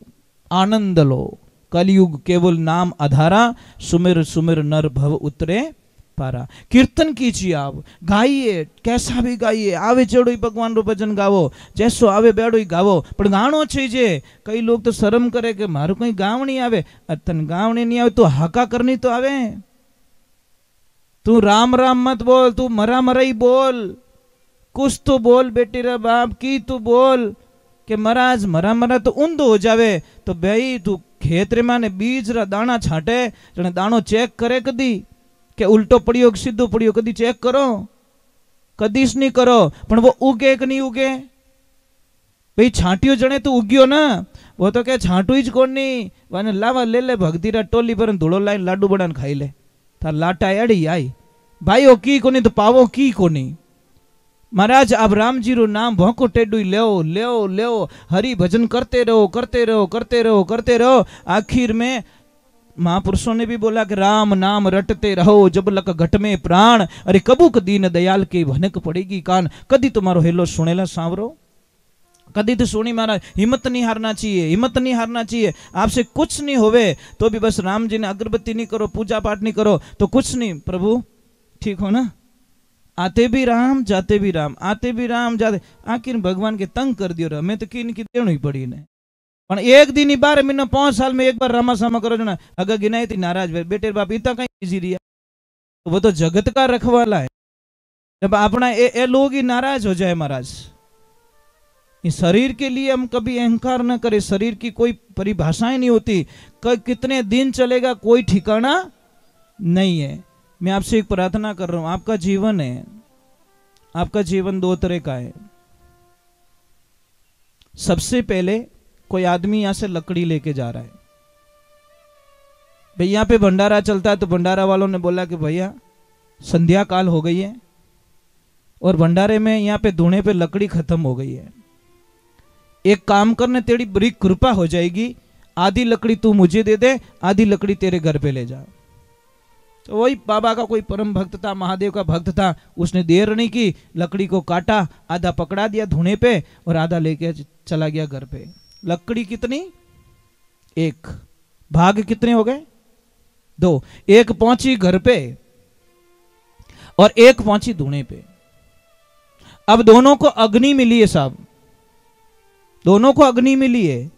आनंद लो। कलयुग केवल नाम आधारा, सुमिर सुमिर नर भव उतरे पारा। कीर्तन कीजिए, आप गाइए, कैसा भी गाइए, आवे चढ़ो ही भगवान रो भजन गावो, जैसो आवे बेड़ो ही गावो, पर गाणो चाहिए। कई लोग तो शर्म करे कि मारू कहीं गाव नहीं आवे। तन गाव नहीं आवे तो हाका करनी तो आवे। तू राम राम मत बोल, तू मरा मरा ही बोल, कुछ तो बोल बेटी रे बाप की, तू बोल कि महाराज मरा मरा तो ऊंधो हो जावे। तो भाई तू खेत रे माने बीज रा दाना छाटे, जने दाणो चेक करे कदी के उल्टो पड़ियो कि सीधो पड़ियो, कदी चेक करो, कदीश नहीं करो। पण वो उगे कि नहीं उगे, भाई छाटियो जने तो उग्यो ना, वो तो क्या छाटू ही कोण नहीं, वाने लावा ले ले भगती रा टोली पर धूड़ो लाइन लाडू बड़ान खाई ले, तार लाटा एड़ी आई भाई ओ की कोनी तो पावो की कोनी। महाराज आप राम जी रो नाम भौंको टेडू ले ले हरि भजन करते रहो करते रहो करते रहो करते रहो। आखिर में महापुरुषों ने भी बोला कि राम नाम रटते रहो जब लक घट में प्राण, अरे कबूक दीन दयाल के भनक पड़ेगी कान। कदी तुम्हारो हेलो सुनेला सांवरो, कदी तो सुनी महाराज। हिम्मत नहीं हारना चाहिए, हिम्मत नहीं हारना चाहिए। आपसे कुछ नहीं होवे तो भी बस राम जी ने अगरबत्ती नहीं करो, पूजा पाठ नहीं करो तो कुछ नहीं, प्रभु ठीक हो ना। आते भी राम जाते भी राम, आते भी राम जाते, आखिर भगवान के तंग कर दियो। मैं तो किन की देनी ही पड़ी ने, पर एक दिन ही 12 महीना 5 साल में एक बार रामा सामा करो जो ना। अगर गिनाई थी नाराज बेटे बाप इतना कहीं बिजी रिया, तो वो तो जगत का रखवाला है। जब अपना ये लोग ही नाराज हो जाए महाराज, इस शरीर के लिए हम कभी अहंकार न करें। शरीर की कोई परिभाषाएं नहीं होती, कितने दिन चलेगा कोई ठिकाना नहीं है। मैं आपसे एक प्रार्थना कर रहा हूं, आपका जीवन है, आपका जीवन 2 तरह का है। सबसे पहले कोई आदमी यहां से लकड़ी लेके जा रहा है, भाई यहां पे भंडारा चलता है, तो भंडारा वालों ने बोला कि भैया संध्या काल हो गई है और भंडारे में यहां पे धुने पे लकड़ी खत्म हो गई है। एक काम करने, तेरी बड़ी कृपा हो जाएगी, आधी लकड़ी तू मुझे दे दे, आधी लकड़ी तेरे घर पे ले जा। तो वही बाबा का कोई परम भक्त था, महादेव का भक्त था, उसने देर नहीं की, लकड़ी को काटा, आधा पकड़ा दिया धुने पे और आधा लेके चला गया घर पे। लकड़ी कितनी? 1। भाग कितने हो गए? 2। एक पहुंची घर पे और एक पहुंची धुने पे। अब दोनों को अग्नि मिली है साहब, दोनों को अग्नि मिली है।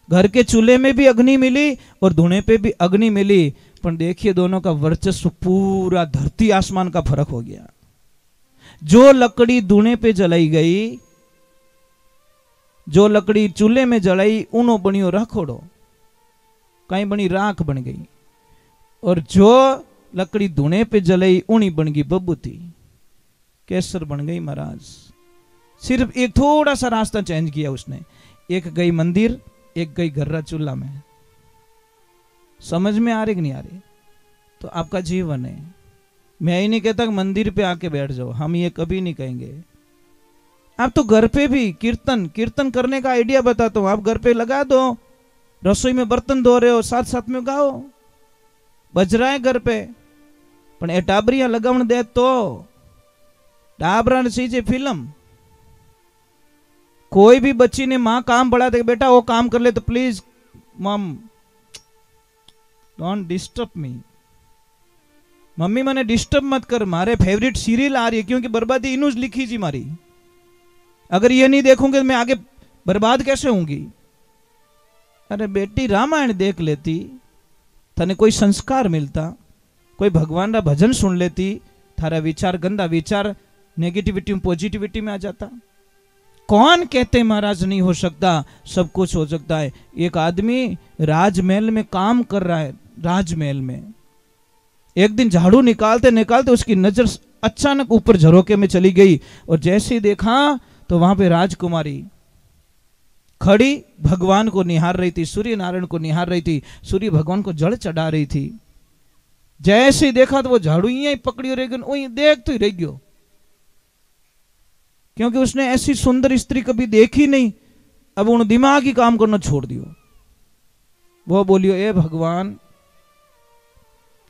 घर के चूल्हे में भी अग्नि मिली और धुने पे भी अग्नि मिली, पर देखिए दोनों का वर्चस्व पूरा धरती आसमान का फर्क हो गया। जो लकड़ी धुने पे जलाई गई, जो लकड़ी चूल्हे में जलाई, उनो बनियो राखोड़ो, कहीं बनी राख बन गई। और जो लकड़ी धुने पे जलाई उनी बन गई बबूती, केसर बन गई महाराज। सिर्फ एक थोड़ा सा रास्ता चेंज किया उसने, एक गई मंदिर, एक गई घर्रा चूल्हा में। समझ में आ रही कि नहीं आ रही? तो आपका जीवन है। मैं ही नहीं कहता कि मंदिर पे आके बैठ जाओ, हम ये कभी नहीं कहेंगे। आप तो घर पे भी कीर्तन करने का आइडिया बताता हूं, आप घर पे लगा दो, रसोई में बर्तन धो रहे हो साथ साथ में गाओ, बज रहा है घर पे। पण ए टाबरिया लगावण दे तो टाबरा ने सीजे फिल्म। कोई भी बच्ची ने मां काम बढ़ा दे, बेटा वो काम कर ले, तो प्लीज मम डोंट डिस्टर्ब मी, मम्मी मैंने डिस्टर्ब मत कर, मारे फेवरेट सीरियल आ रही है, क्योंकि बर्बादी इनू लिखी जी मारी। अगर ये नहीं देखूंगे मैं आगे बर्बाद कैसे होंगी। अरे बेटी रामायण देख लेती, तने कोई संस्कार मिलता, कोई भगवान का भजन सुन लेती, थारा विचार गंदा विचार नेगेटिविटी में पॉजिटिविटी में आ जाता। कौन कहते महाराज नहीं हो सकता? सब कुछ हो सकता है। एक आदमी राजमहल में काम कर रहा है, राजमहल में एक दिन झाड़ू निकालते निकालते उसकी नजर अचानक ऊपर झरोके में चली गई, और जैसे ही देखा तो वहां पे राजकुमारी खड़ी भगवान को निहार रही थी, सूर्य नारायण को निहार रही थी, सूर्य भगवान को जल चढ़ा रही थी। जैसे ही देखा तो वो झाड़ू यहीं पकड़ी रह गई, वही देख तो ही रह गयो, क्योंकि उसने ऐसी सुंदर स्त्री कभी देखी नहीं। अब उन दिमाग ही काम करना छोड़ दियो। वो बोलियो, ए भगवान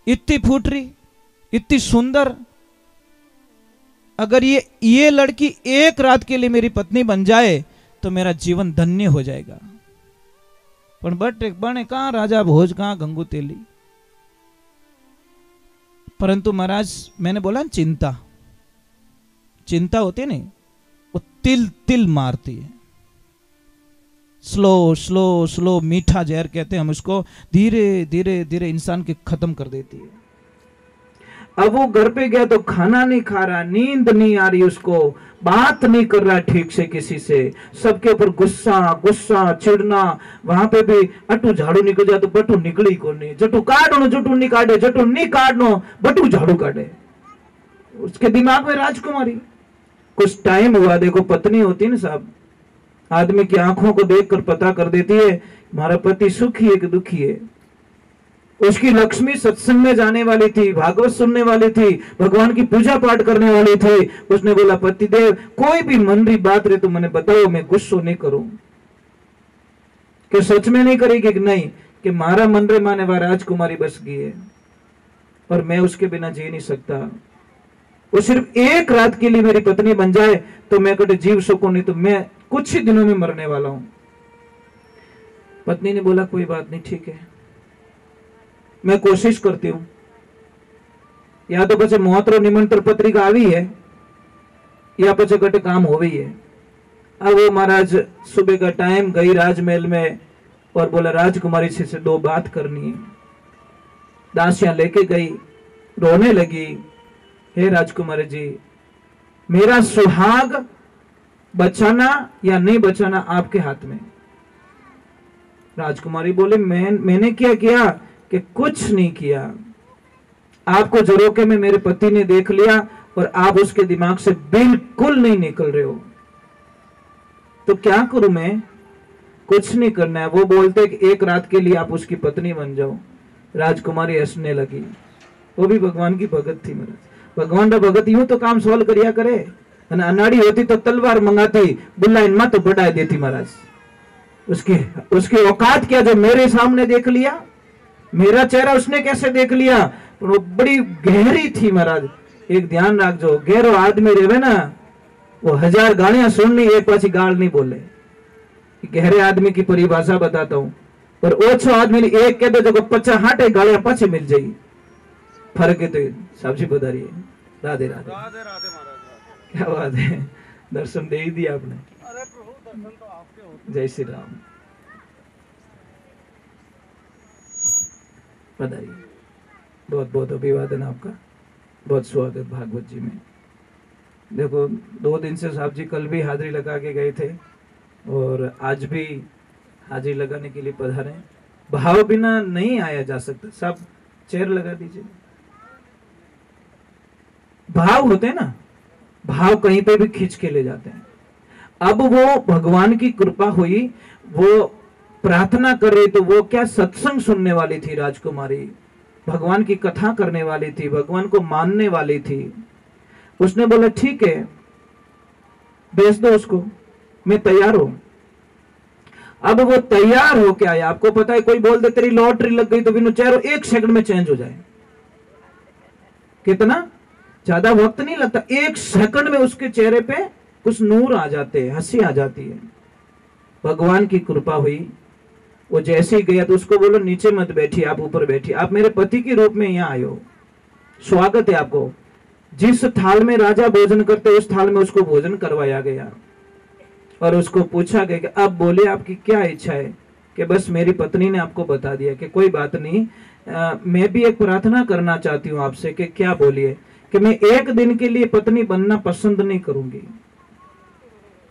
इतनी फूटरी, इतनी सुंदर, अगर ये लड़की एक रात के लिए मेरी पत्नी बन जाए तो मेरा जीवन धन्य हो जाएगा। पर बने कहां राजा भोज, कहां गंगू तेली। परंतु महाराज मैंने बोला चिंता होती है नहीं, वो तिल तिल मारती है। स्लो स्लो स्लो मीठा जहर कहते हैं हम उसको, धीरे धीरे धीरे इंसान के खत्म कर देती है। अब वो घर पे गया तो खाना नहीं खा रहा, नींद नहीं आ रही उसको, बात नहीं कर रहा ठीक से किसी से, सबके ऊपर गुस्सा गुस्सा चिढ़ना। वहां पे भी अटू झाड़ू निकल जाए तो बटू निकली को नहीं, जटू काटो जटू नहीं काटे, जटू नहीं काटनो बटू झाड़ू काटे। उसके दिमाग में राजकुमारी। कुछ टाइम हुआ, देखो पत्नी होती है ना साहब, आदमी की आंखों को देखकर पता कर देती है हमारा पति सुखी है कि दुखी है। उसकी लक्ष्मी सत्संग में जाने वाली थी, भागवत सुनने वाली थी, भगवान की पूजा पाठ करने वाली थी। उसने बोला पतिदेव कोई भी मन री बात रहे तो मैंने बताओ, मैं गुस्सो नहीं करूं। कि सच में नहीं करेगी कि नहीं, कि मारा मन रे माने वह राजकुमारी बस गई है और मैं उसके बिना जी नहीं सकता। वो सिर्फ एक रात के लिए मेरी पत्नी बन जाए तो मैं कभी जीव सकूं, नहीं तो मैं कुछ ही दिनों में मरने वाला हूं। पत्नी ने बोला कोई बात नहीं, ठीक है, मैं कोशिश करती हूं। या तो पचे मौतरो निमंत्रण पत्रिका आई है या पचे कटे काम हो गई है। अब वो महाराज सुबह का टाइम गई राजमहल में और बोला राजकुमारी से 2 बात करनी है। दासियां लेके गई, रोने लगी, हे राजकुमारी जी, मेरा सुहाग बचाना या नहीं बचाना आपके हाथ में। राजकुमारी बोले मैंने क्या किया? कि कुछ नहीं किया। आपको झरोखे में मेरे पति ने देख लिया और आप उसके दिमाग से बिल्कुल नहीं निकल रहे हो, तो क्या करूं मैं? कुछ नहीं करना है। वो बोलते कि एक रात के लिए आप उसकी पत्नी बन जाओ। राजकुमारी हंसने लगी। वो भी भगवान की भगत थी महाराज। भगवान का भगत यूं तो काम सॉल्व करिया करे, अनाड़ी होती तो तलवार मंगाती, बुल्ला इनमा तो बढ़ा देती महाराज। उसकी औकात क्या, जो मेरे सामने देख लिया, मेरा चेहरा उसने कैसे देख लिया? वो बड़ी गहरी थी महाराज। एक ध्यान रख, जो गहरो आदमी रहे ना, वो 1000 गालियां सुननी, एक पाछी गाल नहीं बोले। गहरे आदमी की परिभाषा बताता हूं। और ओछो आदमी एक कह दो जो 50 गालियां पाछे मिल जाएगी। फर्क है तो सब्जी बता रही है। राधे राधे राधे राधे महाराज, क्या बात है, दर्शन दे ही दिया आपने। अरे प्रभु दर्शन तो आपके होते। जय श्री राम। बधाई, बहुत बहुत अभिवादन आपका, बहुत स्वागत भागवत जी में। देखो 2 दिन से साहब जी कल भी हाजिरी लगा के गए थे और आज भी हाजिरी लगाने के लिए पधारे। भाव बिना नहीं आया जा सकता। सब चेयर लगा दीजिए। भाव होते हैं ना, भाव कहीं पे भी खींच के ले जाते हैं। अब वो भगवान की कृपा हुई, वो प्रार्थना कर रही, तो वो क्या सत्संग सुनने वाली थी राजकुमारी, भगवान की कथा करने वाली थी, भगवान को मानने वाली थी। उसने बोला ठीक है, भेज दो उसको, मैं तैयार हूं। अब वो तैयार हो के आया। आपको पता है, कोई बोल दे तेरी लॉटरी लग गई तो बिनु चेहरा 1 सेकंड में चेंज हो जाए। कितना ज्यादा वक्त नहीं लगता, 1 सेकंड में उसके चेहरे पे कुछ नूर आ जाते हैं, हंसी आ जाती है। भगवान की कृपा हुई। वो जैसे ही गया तो उसको बोलो नीचे मत बैठिए, आप ऊपर बैठिए, आप मेरे पति के रूप में यहाँ आए हो, स्वागत है आपको। जिस थाल में राजा भोजन करते उस थाल में उसको भोजन करवाया गया और उसको पूछा गया कि अब बोले आपकी क्या इच्छा है? कि बस मेरी पत्नी ने आपको बता दिया कि कोई बात नहीं, मैं भी एक प्रार्थना करना चाहती हूँ आपसे। कि क्या? बोलिए। कि मैं 1 दिन के लिए पत्नी बनना पसंद नहीं करूंगी,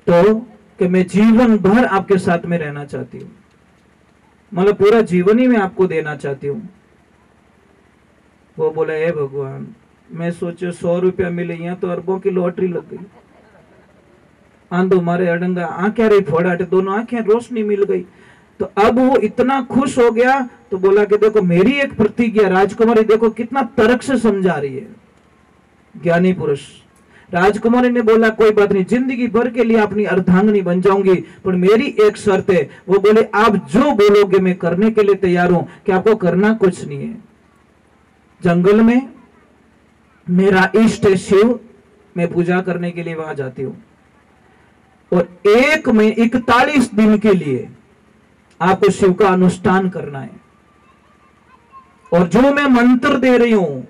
तो कि मैं जीवन भर आपके साथ में रहना चाहती हूँ, मतलब पूरा जीवन ही मैं आपको देना चाहती हूँ। वो बोला हे भगवान, मैं सोचो 100 रुपया मिले, यहाँ तो अरबों की लॉटरी लग गई। आंधो मारे अडंगा, आंखें रही फोड़ाटे, दोनों आंखें रोशनी मिल गई। तो अब वो इतना खुश हो गया तो बोला कि देखो मेरी एक प्रतिज्ञा, राजकुमारी देखो कितना तर्क से समझा रही है, ज्ञानी पुरुष। राजकुमारी ने बोला कोई बात नहीं, जिंदगी भर के लिए अपनी अर्धांगिनी बन जाऊंगी, पर मेरी एक शर्त है। वो बोले आप जो बोलोगे मैं करने के लिए तैयार हूं। कि आपको करना कुछ नहीं है, जंगल में मेरा इष्ट है शिव, मैं पूजा करने के लिए वहां जाती हूं और 41 दिन के लिए आपको शिव का अनुष्ठान करना है। और जो मैं मंत्र दे रही हूं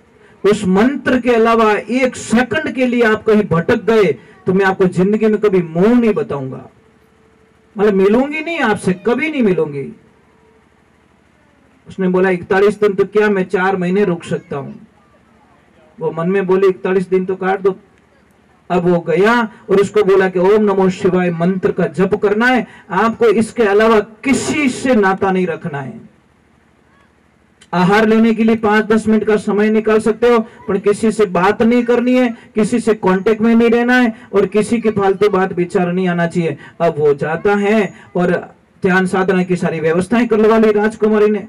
उस मंत्र के अलावा 1 सेकंड के लिए आप कहीं भटक गए तो मैं आपको जिंदगी में कभी मुंह नहीं बताऊंगा, मतलब मिलूंगी नहीं आपसे, कभी नहीं मिलूंगी। उसने बोला 41 दिन तो क्या, मैं 4 महीने रुक सकता हूं। वो मन में बोले 41 दिन तो काट दो। अब वो गया और उसको बोला कि ओम नमो शिवाय मंत्र का जप करना है, आपको इसके अलावा किसी से नाता नहीं रखना है। आहार लेने के लिए 5-10 मिनट का समय निकाल सकते हो, पर किसी से बात नहीं करनी है, किसी से कांटेक्ट में नहीं रहना है और किसी की फालतू बात विचार नहीं आना चाहिए। अब वो जाता है और ध्यान साधना की सारी व्यवस्थाएं करवा ली राजकुमारी ने।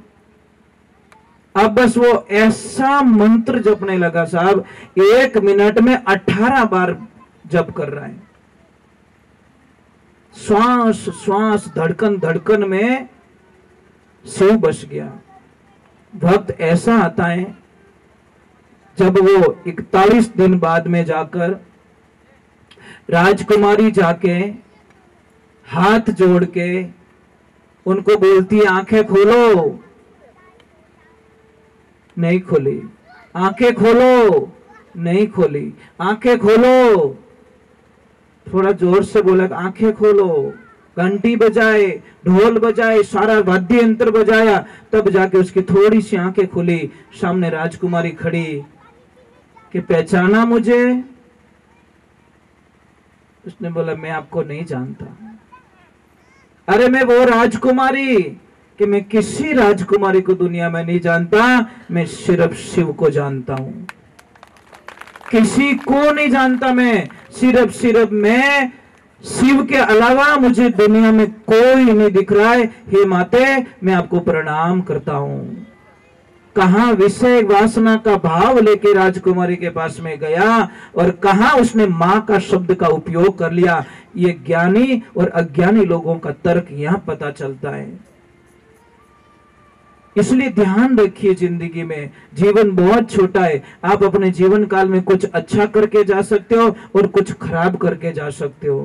अब बस वो ऐसा मंत्र जपने लगा साहब, 1 मिनट में 18 बार जप कर रहा है। श्वास श्वास धड़कन धड़कन में शिव बस गया। वक्त ऐसा आता है जब वो 41 दिन बाद में जाकर राजकुमारी जाके हाथ जोड़ के उनको बोलती है आंखें खोलो, नहीं खोली। आंखें खोलो, नहीं खोली। आंखें खोलो, थोड़ा जोर से बोला आंखें खोलो। घंटी बजाए, ढोल बजाए, सारा वाद्य यंत्र बजाया, तब जाके उसकी थोड़ी सी आंखें खुली। सामने राजकुमारी खड़ी कि पहचाना मुझे? उसने बोला मैं आपको नहीं जानता। अरे मैं वो राजकुमारी कि मैं किसी राजकुमारी को दुनिया में नहीं जानता, मैं सिर्फ शिव को जानता हूं। किसी को नहीं जानता मैं, सिर्फ मैं। शिव के अलावा मुझे दुनिया में कोई नहीं दिख रहा है। हे माते, मैं आपको प्रणाम करता हूं। कहां विषय वासना का भाव लेके राजकुमारी के पास में गया और कहां उसने मां का शब्द का उपयोग कर लिया। ये ज्ञानी और अज्ञानी लोगों का तर्क यहां पता चलता है। इसलिए ध्यान रखिए, जिंदगी में जीवन बहुत छोटा है। आप अपने जीवन काल में कुछ अच्छा करके जा सकते हो और कुछ खराब करके जा सकते हो।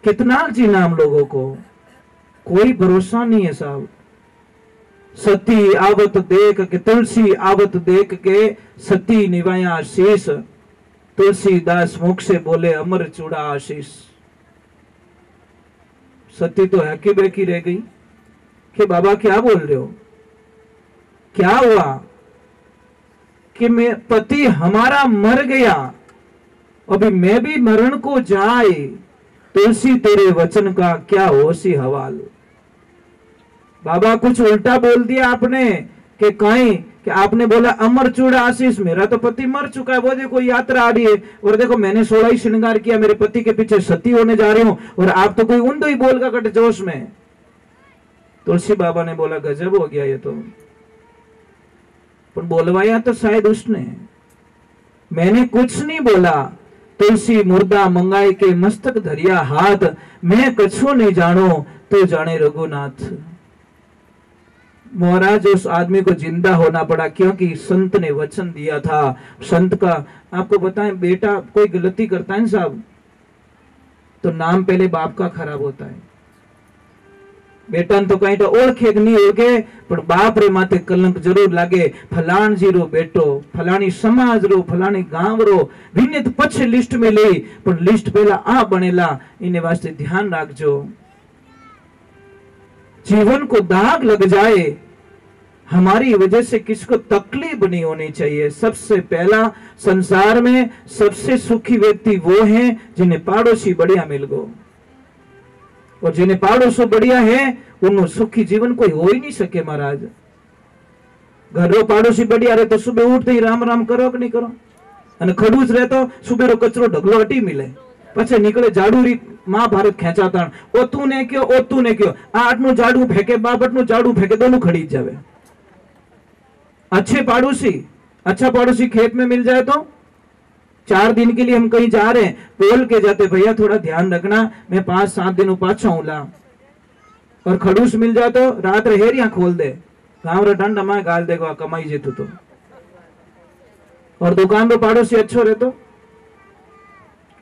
कितना जीना हम लोगों को, कोई भरोसा नहीं है साहब। सती आवत देख के तुलसी आवत देख के सती निवाया शीश, तुलसीदास मुख से बोले अमर चूड़ा आशीष। सती तो हकी बेकी रह गई कि बाबा क्या बोल रहे हो, क्या हुआ कि मैं पति हमारा मर गया, अभी मैं भी मरण को जाए, तुलसी तेरे वचन का क्या होशी हवाल। बाबा कुछ उल्टा बोल दिया आपने कि कहीं कि आपने बोला अमर चूड़ा आशीष, मेरा तो पति मर चुका है, वो देखो यात्रा आ रही है और देखो मैंने 16 ही श्रृंगार किया, मेरे पति के पीछे सती होने जा रही हूं और आप तो कोई उन ही बोल का कट जोश में। तुलसी बाबा ने बोला गजब हो गया ये तो, पर बोलवाया तो शायद उसने, मैंने कुछ नहीं बोला। तुलसी मुर्दा मंगाई के मस्तक धरिया हाथ, मैं कछु नहीं जानो तो जाने रघुनाथ। महाराज उस आदमी को जिंदा होना पड़ा क्योंकि संत ने वचन दिया था। संत का आपको बताएं, बेटा कोई गलती करता है साहब तो नाम पहले बाप का खराब होता है। बेटा तो कहीं तो ओळखे नहीं ओळखे पर बाप रे माथे कलंक जरूर लागे। फलाण जी रो बेटो, फलानी समाज रो, फलानी गांव रो, विनित पछे लिस्ट में ले पर लिस्ट पहला आ बनेला, इने वास्ते ध्यान रखजो। जीवन को दाग लग जाए, हमारी वजह से किसको तकलीफ नहीं होनी चाहिए। सबसे पहला संसार में सबसे सुखी व्यक्ति वो हैं जिन्हें पड़ोसी बढ़िया मिल गो, और जिन्हें पड़ोसो बढ़िया है उन्होंने सुखी जीवन कोई हो ही नहीं सके। महाराज घरो पड़ोसी बढ़िया रहे तो सुबह उठते ही राम राम करो कि नहीं करो, અને ખડૂસ રહેતો સુબેરો કચરો ઢગલો હટી મિલે, પછી નીકળે જાડુ રી મહાભારત ખેંચાતા ઓ તું ને કયો આ આટનું જાડું ફેંકે બાબટનું જાડું ફેંકે दोनों खड़ी जावे। अच्छे पड़ोसी, अच्छा पड़ोसी खेत में मिल जाए तो 4 दिन के लिए हम कहीं जा रहे हैं, बोल के जाते भैया थोड़ा ध्यान रखना मैं 5-7 दिन पाछा हूं ला। और खड़ूस मिल जाए तो रात हेरिया खोल दे, गाँव रे डंड हमारे गाल देगा कमाई जेतु तो। और दुकान पे पड़ोसी अच्छो रहे तो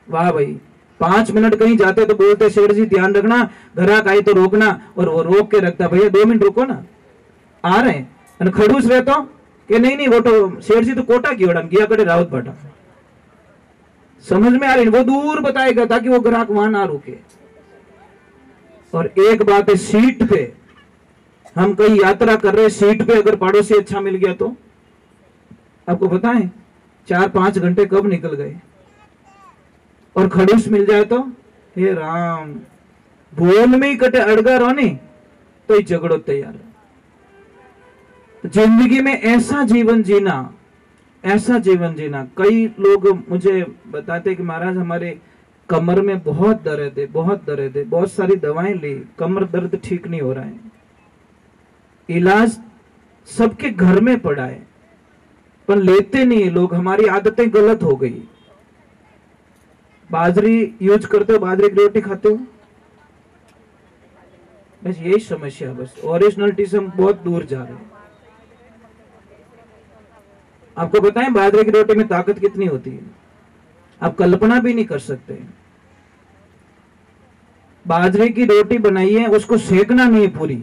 वाह भाई, 5 मिनट कहीं जाते तो बोलते शेर जी ध्यान रखना, ग्राहक आई तो रोकना, और वो रोक के रखता भैया 2 मिनट रुको ना आ रहे हैं। खड़ूस रहे तो कि नहीं वो तो शेर जी तो कोटा की ओड़ा गया करे रावत बाटा, समझ में आ रही, वो दूर बताएगा ताकि वो ग्राहक वहां ना रुके। और एक बात है, सीट पे हम कहीं यात्रा कर रहे, सीट पे अगर पड़ोसी अच्छा मिल गया तो आपको पता है 4-5 घंटे कब निकल गए। और खड़ूस मिल जाए तो हे राम, बोल में ही कटे अड़गा रहो नहीं तो ही झगड़ो तैयार। जिंदगी में ऐसा जीवन जीना, ऐसा जीवन जीना। कई लोग मुझे बताते कि महाराज हमारे कमर में बहुत दर्द है, बहुत दर्द है, बहुत सारी दवाएं ली, कमर दर्द ठीक नहीं हो रहा है। इलाज सबके घर में पड़ा है, पर लेते नहीं है लोग। हमारी आदतें गलत हो गई। बाजरी यूज करते हो, बाजरे की रोटी खाते हो, बस यही समस्या। बस ओरिजिनलिटी से हम बहुत दूर जा रहे हैं। आपको बताएं बाजरे की रोटी में ताकत कितनी होती है, आप कल्पना भी नहीं कर सकते। बाजरे की रोटी बनाइए, उसको सेकना नहीं है पूरी,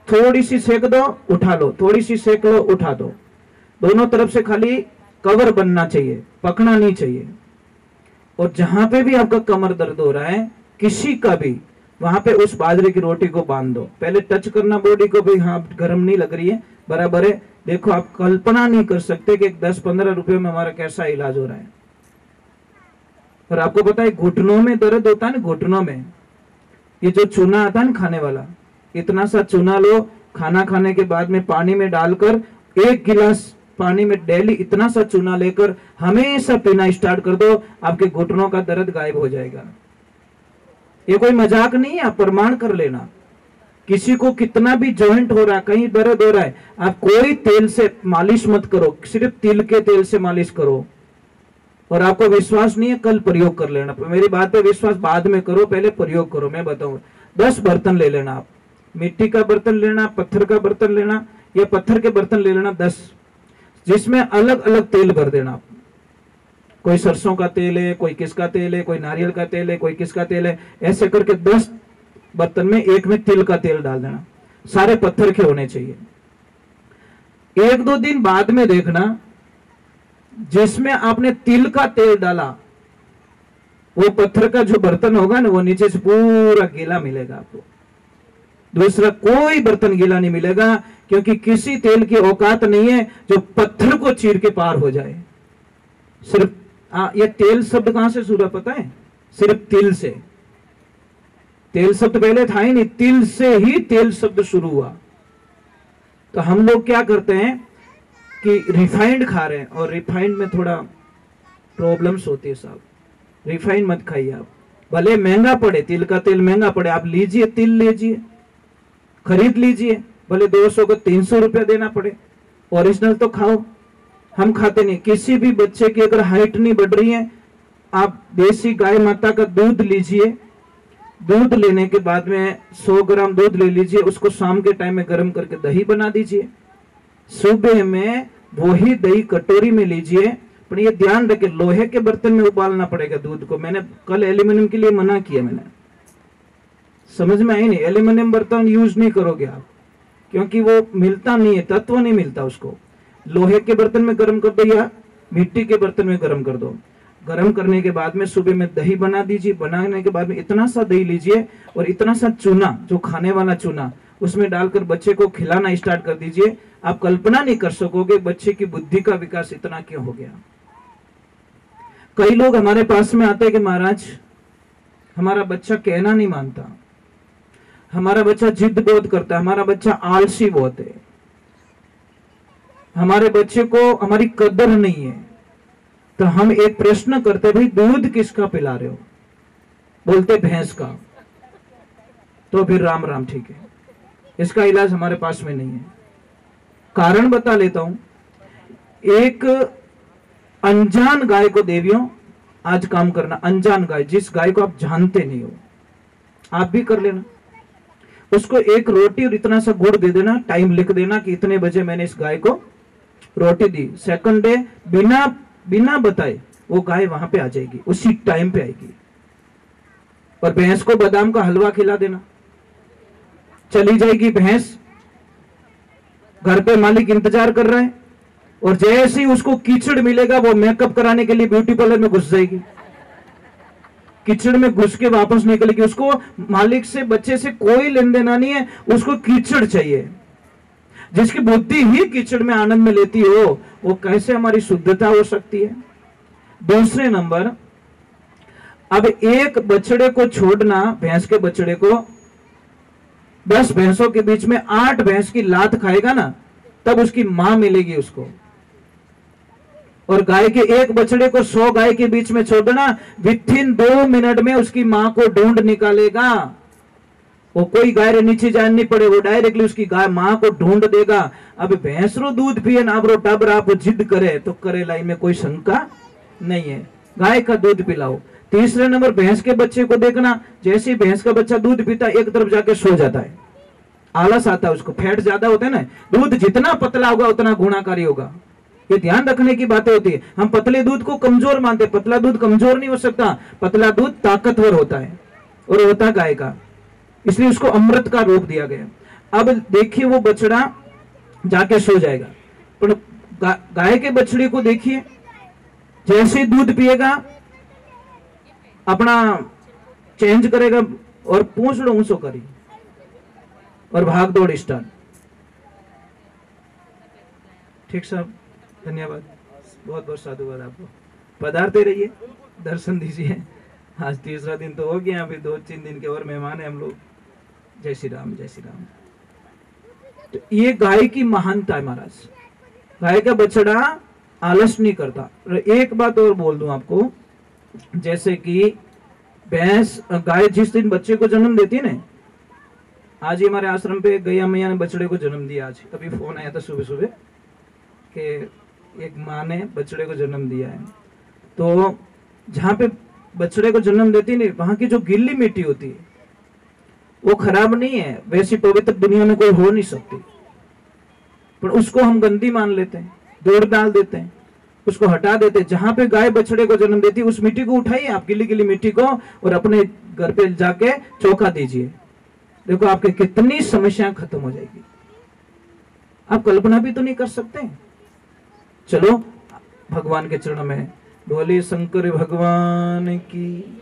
थोड़ी सी सेक दो उठा लो, थोड़ी सी सेक लो उठा दो, दोनों तरफ से खाली कवर बनना चाहिए, पकना नहीं चाहिए। और जहां पे भी आपका कमर दर्द हो रहा है, किसी का भी, वहां पे उस बाजरे की रोटी को बांध दो। पहले टच करना बॉडी को भी, हाँ गर्म नहीं लग रही है, बराबर है। देखो आप कल्पना नहीं कर सकते कि 10-15 रुपए में हमारा कैसा इलाज हो रहा है। और आपको पता है घुटनों में दर्द होता है ना, घुटनों में ये जो चूना आता है ना खाने वाला, इतना सा चूना लो, खाना खाने के बाद में पानी में डालकर 1 गिलास पानी में डेली इतना सा चूना लेकर हमेशा पीना स्टार्ट कर दो, आपके घुटनों का दर्द गायब हो जाएगा। ये कोई मजाक नहीं है, आप प्रमाण कर लेना। किसी को कितना भी जॉइंट हो रहा है, कहीं दर्द हो रहा है, आप कोई तेल से मालिश मत करो, सिर्फ तिल के तेल से मालिश करो। और आपको विश्वास नहीं है, कल प्रयोग कर लेना। मेरी बात पे विश्वास बाद में करो, पहले प्रयोग करो। मैं बताऊं, 10 बर्तन ले लेना आप, मिट्टी का बर्तन लेना, पत्थर का बर्तन लेना, या पत्थर के बर्तन ले लेना 10, जिसमें अलग अलग तेल भर देना आप। कोई सरसों का तेल है, कोई किसका तेल है, कोई नारियल का तेल है, कोई किसका तेल है, ऐसे करके 10 बर्तन में एक में तिल का तेल डाल देना। सारे पत्थर के होने चाहिए। 1-2 दिन बाद में देखना, जिसमें आपने तिल का तेल डाला, वो पत्थर का जो बर्तन होगा ना, वो नीचे से पूरा गीला मिलेगा आपको। दूसरा कोई बर्तन गीला नहीं मिलेगा, क्योंकि किसी तेल की औकात नहीं है जो पत्थर को चीर के पार हो जाए। सिर्फ ये तेल शब्द कहां से शुरू पता है? सिर्फ तिल से। तेल शब्द पहले था ही नहीं, तिल से ही तेल शब्द शुरू हुआ। तो हम लोग क्या करते हैं कि रिफाइंड खा रहे हैं, और रिफाइंड में थोड़ा प्रॉब्लम्स होती है साहब। रिफाइंड मत खाइए आप, भले महंगा पड़े, तिल का तेल महंगा पड़े, आप लीजिए, तिल लीजिए, खरीद लीजिए, भले 200 को 300 रुपया देना पड़े, ओरिजिनल तो खाओ। हम खाते नहीं। किसी भी बच्चे की अगर हाइट नहीं बढ़ रही है, आप देसी गाय माता का दूध लीजिए, दूध लेने के बाद में 100 ग्राम दूध ले लीजिए, उसको शाम के टाइम में गर्म करके दही बना दीजिए, सुबह में वही दही कटोरी में लीजिए। पर ये ध्यान रखें, लोहे के बर्तन में उबालना पड़ेगा दूध को। मैंने कल एल्यूमिनियम के लिए मना किया, मैंने समझ में आई नहीं, एल्यूमिनियम बर्तन यूज नहीं करोगे आप, क्योंकि वो मिलता नहीं है, तत्व नहीं मिलता उसको। लोहे के बर्तन में गर्म कर दो या मिट्टी के बर्तन में गर्म कर दो। गर्म करने के बाद में सुबह में दही बना दीजिए, बनाने के बाद में इतना सा दही लीजिए और इतना सा चूना, जो खाने वाला चूना, उसमें डालकर बच्चे को खिलाना स्टार्ट कर दीजिए। आप कल्पना नहीं कर सकोगे बच्चे की बुद्धि का विकास इतना क्यों हो गया। कई लोग हमारे पास में आते हैं कि महाराज हमारा बच्चा कहना नहीं मानता, हमारा बच्चा जिद बहुत करता है, हमारा बच्चा आलसी बहुत है, हमारे बच्चे को हमारी कदर नहीं है। तो हम एक प्रश्न करते, भाई दूध किसका पिला रहे हो? बोलते भैंस का। तो फिर राम राम, ठीक है, इसका इलाज हमारे पास में नहीं है। कारण बता लेता हूं। एक अनजान गाय को, देवियों आज काम करना, अनजान गाय, जिस गाय को आप जानते नहीं हो, आप भी कर लेना, उसको एक रोटी और इतना सा गुड़ दे देना, टाइम लिख देना कि इतने बजे मैंने इस गाय को रोटी दी। सेकंड डे बिना बताए वो गाय वहां पे आ जाएगी, उसी टाइम पे आएगी। और भैंस को बादाम का हलवा खिला देना, चली जाएगी भैंस, घर पे मालिक इंतजार कर रहा है, और जैसे ही उसको कीचड़ मिलेगा वो मेकअप कराने के लिए ब्यूटी पार्लर में घुस जाएगी, कीचड़ में घुस के वापस निकलेगी। उसको मालिक से, बच्चे से कोई लेन देना नहीं है, उसको कीचड़ चाहिए। जिसकी बुद्धि ही कीचड़ में आनंद में लेती हो, वो कैसे हमारी शुद्धता हो सकती है। दूसरे नंबर, अब एक बछड़े को छोड़ना, भैंस के बछड़े को 10 भैंसों के बीच में 8 भैंस की लात खाएगा ना, तब उसकी मां मिलेगी उसको। और गाय के एक बछड़े को 100 गाय के बीच में छोड़ना, विथिन 2 मिनट में उसकी मां को ढूंढ निकालेगा। वो कोई गाय रे नीचे जान नहीं पड़े, वो डायरेक्टली उसकी गाय माँ को ढूंढ देगा। अब भैंस रो दूध पिए ना रो टबर आप जिद करे तो करे लाई में कोई शंका नहीं है, गाय का दूध पिलाओ। तीसरे नंबर भैंस के बच्चे को देखना, जैसे ही भैंस का बच्चा दूध पीता एक तरफ जाके सो जाता है, आलस आता है उसको, फैट ज्यादा होता है ना, दूध जितना पतला होगा उतना गुणाकारी होगा। ये ध्यान रखने की बातें होती है। हम पतले दूध को कमजोर मानते, पतला दूध कमजोर नहीं हो सकता, पतला दूध ताकतवर होता है और होता गाय का, इसलिए उसको अमृत का रूप दिया गया। अब देखिए वो बछड़ा जाके सो जाएगा, पर गाय के बछड़े को देखिए, जैसे दूध पिएगा अपना चेंज करेगा और पूंछ लो ऊंचो करी और भाग दौड़ स्टार्ट। ठीक साहब, धन्यवाद, बहुत बहुत साधुवाद आपको। पधारते रहिए, दर्शन दीजिए। आज तीसरा दिन तो हो गया, अभी 2-3 दिन के और मेहमान है हम लोग। जय श्री राम, जय श्री राम। तो ये गाय की महानता है महाराज, गाय का बछड़ा आलस नहीं करता। एक बात और बोल दूं आपको, जैसे कि भैंस गाय जिस दिन बच्चे को जन्म देती है ना, आज ही हमारे आश्रम पे गैया मैया ने बछड़े को जन्म दिया। आज अभी फोन आया था सुबह सुबह कि एक माँ ने बछड़े को जन्म दिया है। तो जहाँ पे बछड़े को जन्म देती नहीं, वहां की जो गीली मिट्टी होती है वो खराब नहीं है, वैसी पवित्र दुनिया में कोई हो नहीं सकती, पर उसको हम गंदी मान लेते हैं, दौड़ डाल देते हैं, उसको हटा देते हैं। जहां पे गाय बछड़े को जन्म देती है उस मिट्टी को उठाइए आप, गिली गिली मिट्टी को, और अपने घर पे जाके चौका दीजिए, देखो आपके कितनी समस्याएं खत्म हो जाएगी। आप कल्पना भी तो नहीं कर सकते। चलो भगवान के चरणों में, बोले शंकर भगवान की।